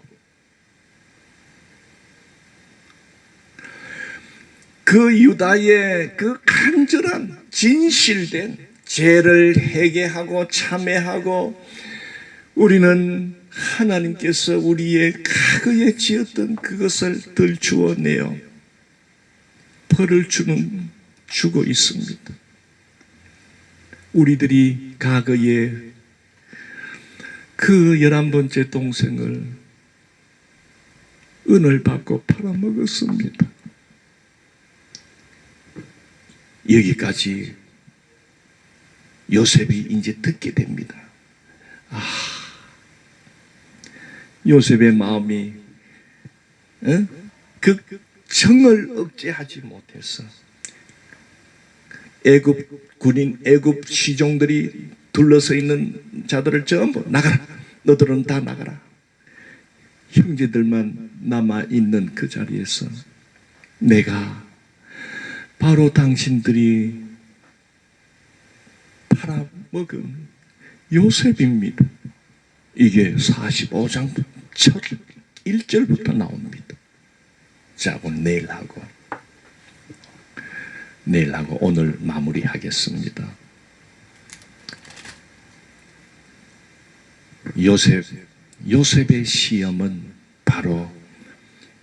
그 유다의 그 간절한 진실된 죄를 회개하고 참회하고 우리는 하나님께서 우리의 과거에 지었던 그것을 들추어내어 벌을 주고 있습니다. 우리들이 과거에 그 11번째 동생을 은을 받고 팔아먹었습니다. 여기까지 요셉이 이제 듣게 됩니다. 요셉의 마음이 그 정을 억제하지 못해서 애굽 군인, 애굽 시종들이 둘러서 있는 자들을 전부 나가라. 너들은 다 나가라. 형제들만 남아있는 그 자리에서 내가 바로 당신들이 팔아먹은 요셉입니다. 이게 45장 첫 1절부터 나옵니다. 자, 그럼 내일하고 오늘 마무리하겠습니다. 요셉의 시험은 바로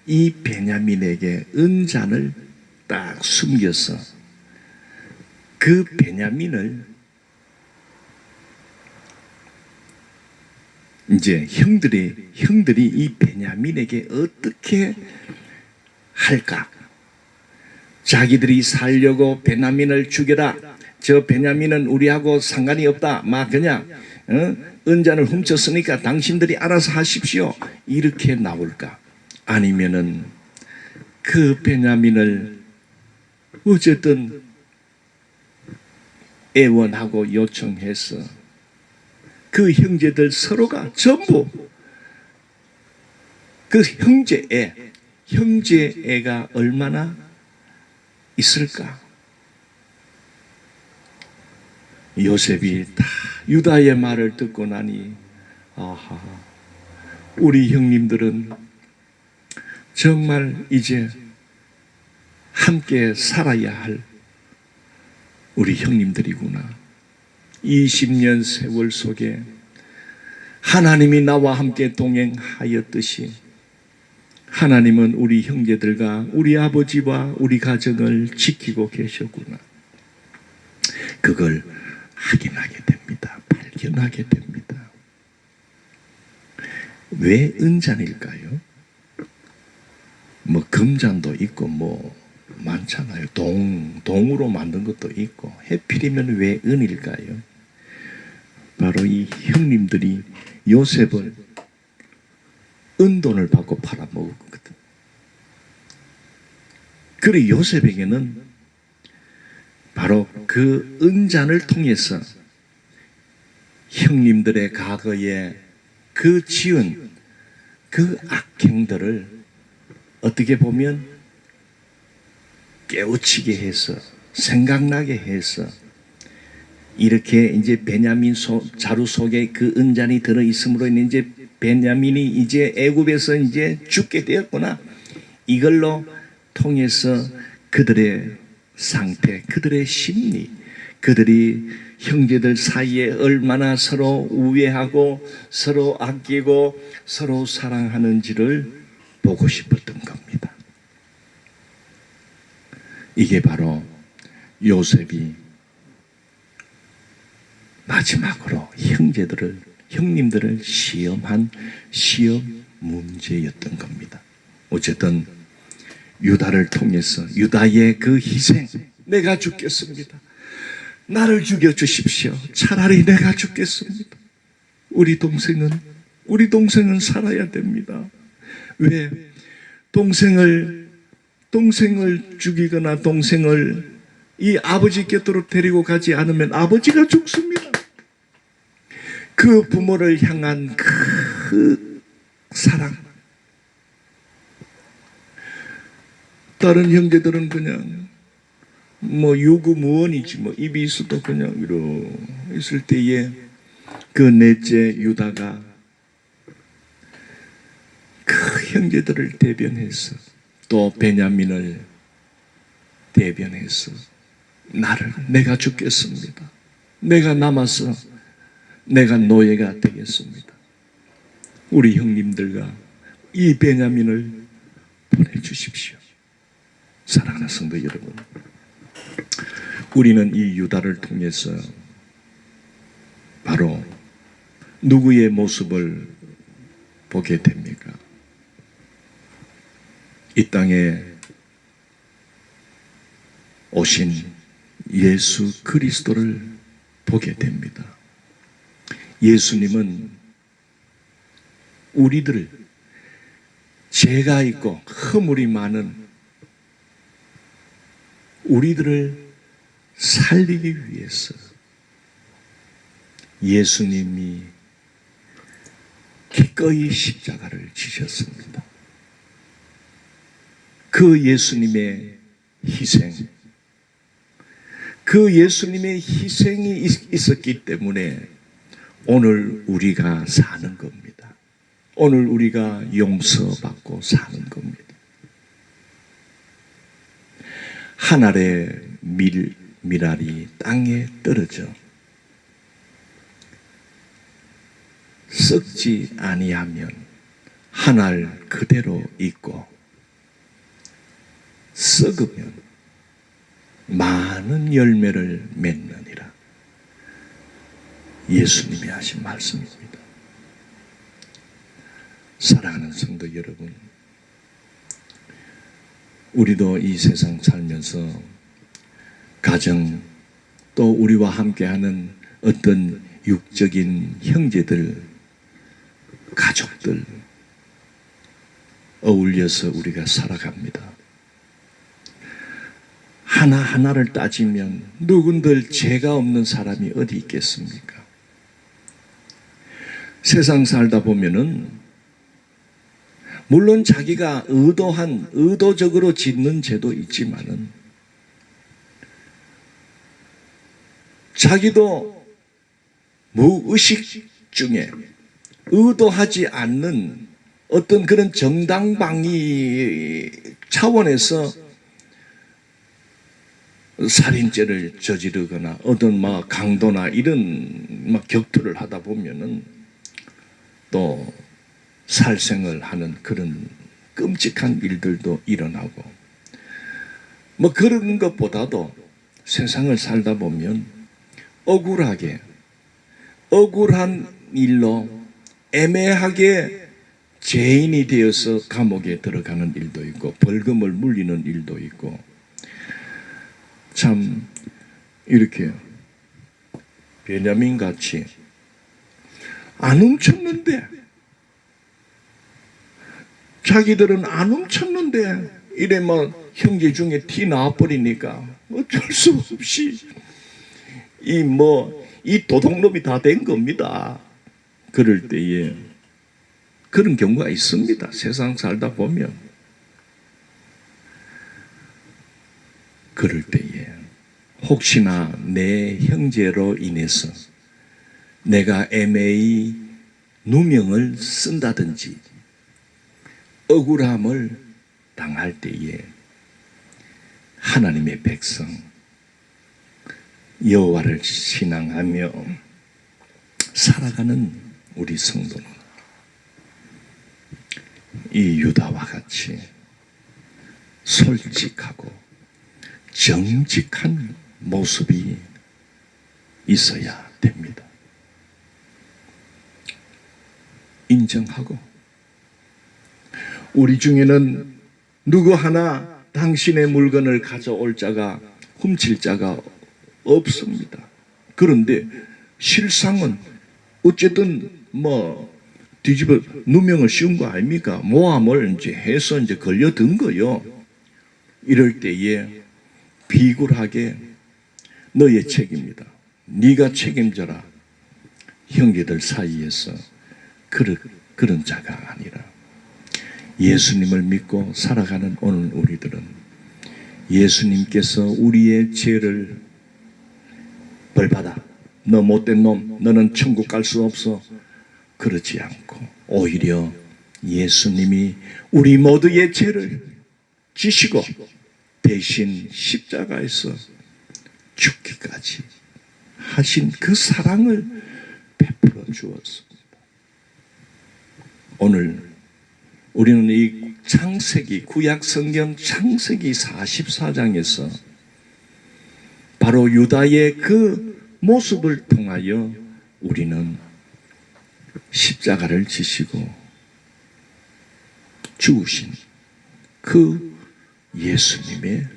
이 베냐민에게 은잔을 딱 숨겨서 그 베냐민을 이제 형들이 이 베냐민에게 어떻게 할까? 자기들이 살려고 베냐민을 죽여라. 저 베냐민은 우리하고 상관이 없다. 막 그냥 은잔을 훔쳤으니까 당신들이 알아서 하십시오. 이렇게 나올까? 아니면은 그 베냐민을 어쨌든 애원하고 요청해서 그 형제들 서로가 전부 그 형제애가 얼마나 있을까? 요셉이 다 유다의 말을 듣고 나니 아하, 우리 형님들은 정말 이제 함께 살아야 할 우리 형님들이구나. 20년 세월 속에 하나님이 나와 함께 동행하였듯이 하나님은 우리 형제들과 우리 아버지와 우리 가정을 지키고 계셨구나. 그걸 확인하게 됩니다. 발견하게 됩니다. 왜 은잔일까요? 뭐 금잔도 있고 뭐 많잖아요. 동으로 만든 것도 있고. 해필이면 왜 은일까요? 바로 이 형님들이 요셉을 은돈을 받고 팔아먹었거든. 그래 요셉에게는 바로 그 은잔을 통해서 형님들의 과거에 그 지은 그 악행들을 어떻게 보면 깨우치게 해서 생각나게 해서 이렇게 이제 베냐민 자루 속에 그 은잔이 들어 있음으로 인해 이제 베냐민이 이제 애굽에서 이제 죽게 되었구나. 이걸로 통해서 그들의 상태, 그들의 심리, 그들이 형제들 사이에 얼마나 서로 우애하고 서로 아끼고 서로 사랑하는지를 보고 싶었던 겁니다. 이게 바로 요셉이 마지막으로 형님들을 시험한 시험 문제였던 겁니다. 어쨌든 유다를 통해서 유다의 그 희생, 내가 죽겠습니다. 나를 죽여주십시오. 차라리 내가 죽겠습니다. 우리 동생은 살아야 됩니다. 왜? 동생을 죽이거나 동생을 이 아버지 곁으로 데리고 가지 않으면 아버지가 죽습니다. 그 부모를 향한 그 사랑. 다른 형제들은 그냥 뭐 유구무원이지 뭐 입이 있어도 그냥 이러고 있을 때에 그 넷째 유다가 그 형제들을 대변해서 또 베냐민을 대변해서 내가 죽겠습니다. 내가 남아서 내가 노예가 되겠습니다. 우리 형님들과 이 베냐민을 보내주십시오. 사랑하는 성도 여러분, 우리는 이 유다를 통해서 바로 누구의 모습을 보게 됩니까? 이 땅에 오신 예수 그리스도를 보게 됩니다. 예수님은 우리들 죄가 있고 허물이 많은 우리들을 살리기 위해서 예수님이 기꺼이 십자가를 지셨습니다. 그 예수님의 희생, 그 예수님의 희생이 있었기 때문에 오늘 우리가 사는 겁니다. 오늘 우리가 용서받고 사는 겁니다. 한 알의 밀알이 땅에 떨어져 썩지 아니하면 한 알 그대로 있고 썩으면 많은 열매를 맺느니라. 예수님이 하신 말씀입니다. 사랑하는 성도 여러분, 우리도 이 세상 살면서 가정 또 우리와 함께하는 어떤 육적인 형제들, 가족들 어울려서 우리가 살아갑니다. 하나하나를 따지면 누군들 죄가 없는 사람이 어디 있겠습니까? 세상 살다 보면은 물론 자기가 의도적으로 짓는 죄도 있지만은 자기도 무의식 중에 의도하지 않는 어떤 그런 정당방위 차원에서 살인죄를 저지르거나 어떤 강도나 이런 격투를 하다 보면은 또 살생을 하는 그런 끔찍한 일들도 일어나고 그런 것보다도 세상을 살다 보면 억울한 일로 애매하게 죄인이 되어서 감옥에 들어가는 일도 있고 벌금을 물리는 일도 있고 참 이렇게 베냐민 같이 안 훔쳤는데 자기들은 안 훔쳤는데 이래 형제 중에 티 나와버리니까 어쩔 수 없이 이 도둑놈이 다 된 겁니다. 그럴 때에 그런 경우가 있습니다. 세상 살다 보면 그럴 때에 혹시나 내 형제로 인해서 내가 애매히 누명을 쓴다든지 억울함을 당할 때에 하나님의 백성 여호와를 신앙하며 살아가는 우리 성도는 이 유다와 같이 솔직하고 정직한 모습이 있어야 됩니다. 인정하고 우리 중에는 누구 하나 당신의 물건을 가져올 자가 훔칠 자가 없습니다. 그런데 실상은 어쨌든 뒤집어 누명을 씌운 거 아닙니까? 모함을 이제 해서 이제 걸려든 거요. 이럴 때에 비굴하게 너의 책임이다. 네가 책임져라. 형제들 사이에서 그런 자가 아니라 예수님을 믿고 살아가는 오늘 우리들은 예수님께서 우리의 죄를 벌받아 너 못된 놈 너는 천국 갈 수 없어 그렇지 않고 오히려 예수님이 우리 모두의 죄를 지시고 대신 십자가에서 죽기까지 하신 그 사랑을 베풀어 주었습니다. 오늘 우리는 이 창세기 구약 성경 창세기 44장에서 바로 유다의 그 모습을 통하여 우리는 십자가를 지시고 죽으신 그 예수님의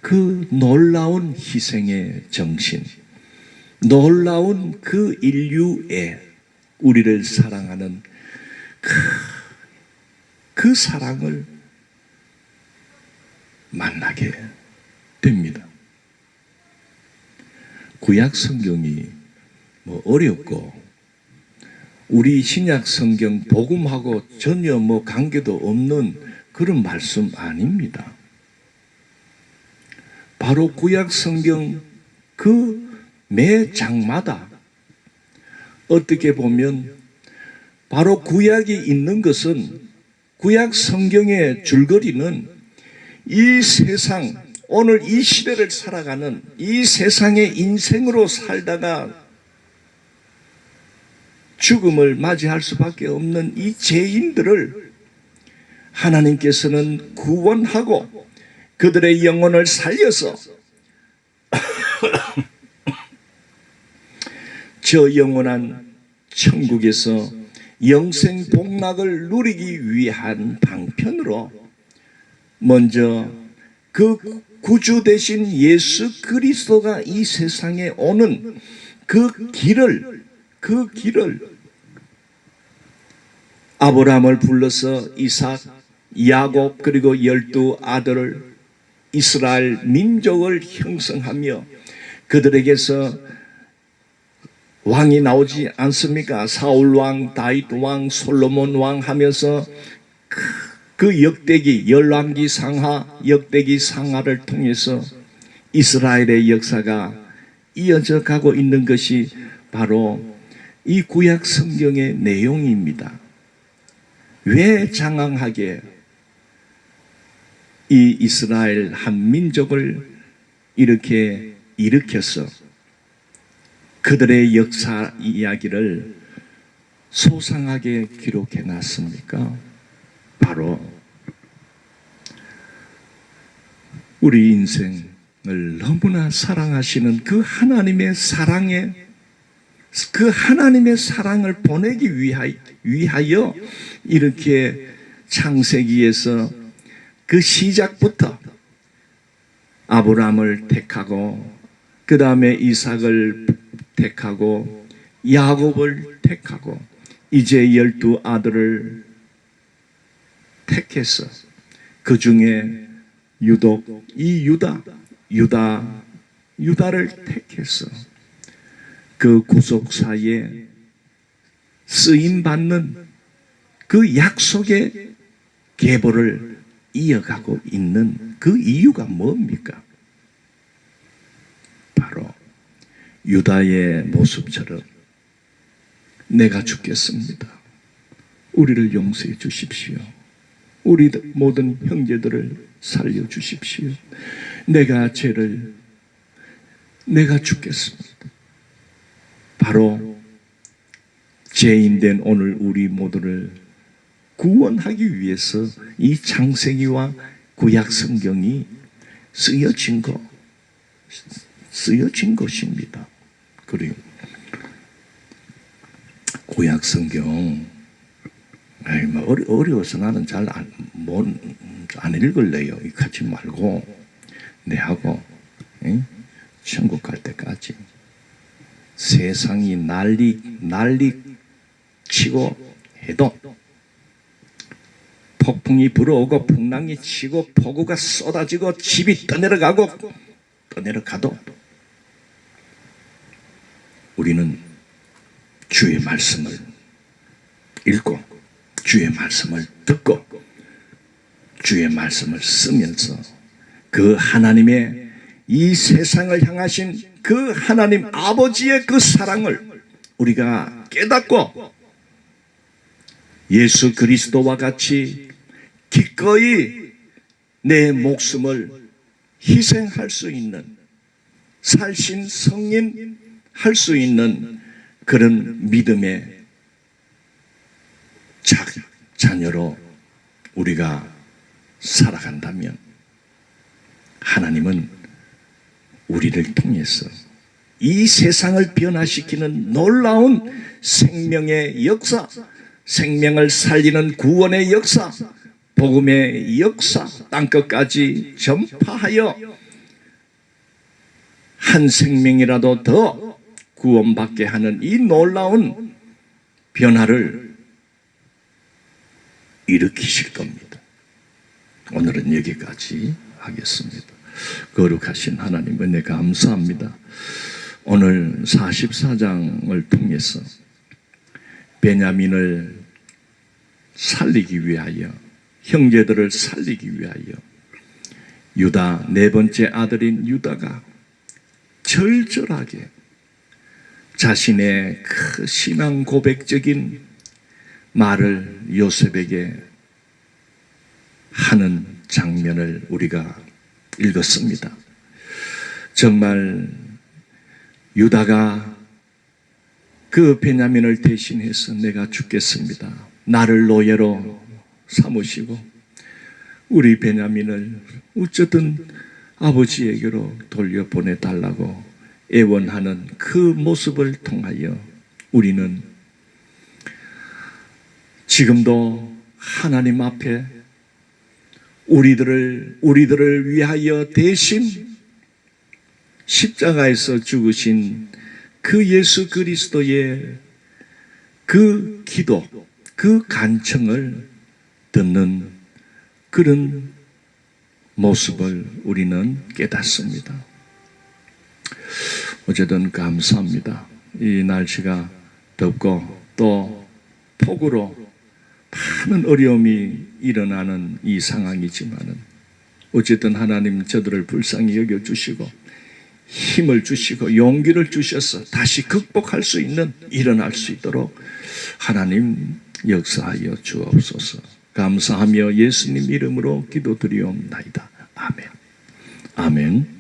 그 놀라운 희생의 정신, 놀라운 그 인류의 우리를 사랑하는 그 사랑을 만나게 됩니다. 구약 성경이 뭐 어렵고 우리 신약 성경 복음하고 전혀 뭐 관계도 없는 그런 말씀 아닙니다. 바로 구약 성경 그 매 장마다 어떻게 보면 바로 구약이 있는 것은 구약 성경의 줄거리는 이 세상, 오늘 이 시대를 살아가는 이 세상의 인생으로 살다가 죽음을 맞이할 수밖에 없는 이 죄인들을 하나님께서는 구원하고 그들의 영혼을 살려서 저 영원한 천국에서 영생 복락을 누리기 위한 방편으로 먼저 그 구주 되신 예수 그리스도가 이 세상에 오는 그 길을 아브라함을 불러서 이삭, 야곱 그리고 12 아들을 이스라엘 민족을 형성하며 그들에게서 왕이 나오지 않습니까? 사울 왕, 다윗 왕, 솔로몬 왕 하면서 그 역대기, 열왕기 상하, 역대기 상하를 통해서 이스라엘의 역사가 이어져 가고 있는 것이 바로 이 구약 성경의 내용입니다. 왜 장황하게 이 이스라엘 한 민족을 이렇게 일으켜서 그들의 역사 이야기를 소상하게 기록해 놨습니까? 바로 우리 인생을 너무나 사랑하시는 그 하나님의 사랑을 보내기 위하여 이렇게 창세기에서 그 시작부터 아브라함을 택하고 그 다음에 이삭을 택하고 야곱을 택하고 이제 12 아들을 택해서 그 중에 유독 이 유다를 택해서 그 구속사에 쓰임받는 그 약속의 계보를 이어가고 있는 그 이유가 뭡니까? 바로 유다의 모습처럼 내가 죽겠습니다. 우리를 용서해 주십시오. 우리 모든 형제들을 살려주십시오. 내가 죽겠습니다. 바로 죄인된 오늘 우리 모두를 구원하기 위해서 이 창세기와 구약 성경이 쓰여진 것입니다. 그리고 구약 성경 어려워서 나는 잘 안 읽을래요. 같이 말고 내하고 천국 갈 때까지 세상이 난리 치고 해도 폭풍이 불어오고 풍랑이 치고 폭우가 쏟아지고 집이 떠내려가도 우리는 주의 말씀을 읽고 주의 말씀을 듣고 주의 말씀을 쓰면서 그 하나님의 이 세상을 향하신 그 하나님 아버지의 그 사랑을 우리가 깨닫고 예수 그리스도와 같이 기꺼이 내 목숨을 희생할 수 있는 살신 성인 할 수 있는 그런 믿음의 자녀로 우리가 살아간다면 하나님은 우리를 통해서 이 세상을 변화시키는 놀라운 생명의 역사, 생명을 살리는 구원의 역사, 복음의 역사, 땅끝까지 전파하여 한 생명이라도 더 구원받게 하는 이 놀라운 변화를 일으키실 겁니다. 오늘은 여기까지 하겠습니다. 거룩하신 하나님 은혜 감사합니다. 오늘 44장을 통해서 베냐민을 살리기 위하여, 형제들을 살리기 위하여 유다, 네 번째 아들인 유다가 절절하게 자신의 그 신앙 고백적인 말을 요셉에게 하는 장면을 우리가 읽었습니다. 정말 유다가 그 베냐민을 대신해서 내가 죽겠습니다, 나를 노예로 삼으시고 우리 베냐민을 어쨌든 아버지에게로 돌려보내달라고 애원하는 그 모습을 통하여 우리는 지금도 하나님 앞에 우리들을 위하여 대신 십자가에서 죽으신 그 예수 그리스도의 그 기도, 그 간청을 듣는 그런 모습을 우리는 깨닫습니다. 어쨌든 감사합니다. 이 날씨가 덥고 또 폭우로 많은 어려움이 일어나는 이 상황이지만은 어쨌든 하나님 저들을 불쌍히 여겨주시고 힘을 주시고 용기를 주셔서 다시 극복할 수 있는, 일어날 수 있도록 하나님 역사하여 주옵소서. 감사하며 예수님 이름으로 기도드리옵나이다. 아멘. 아멘.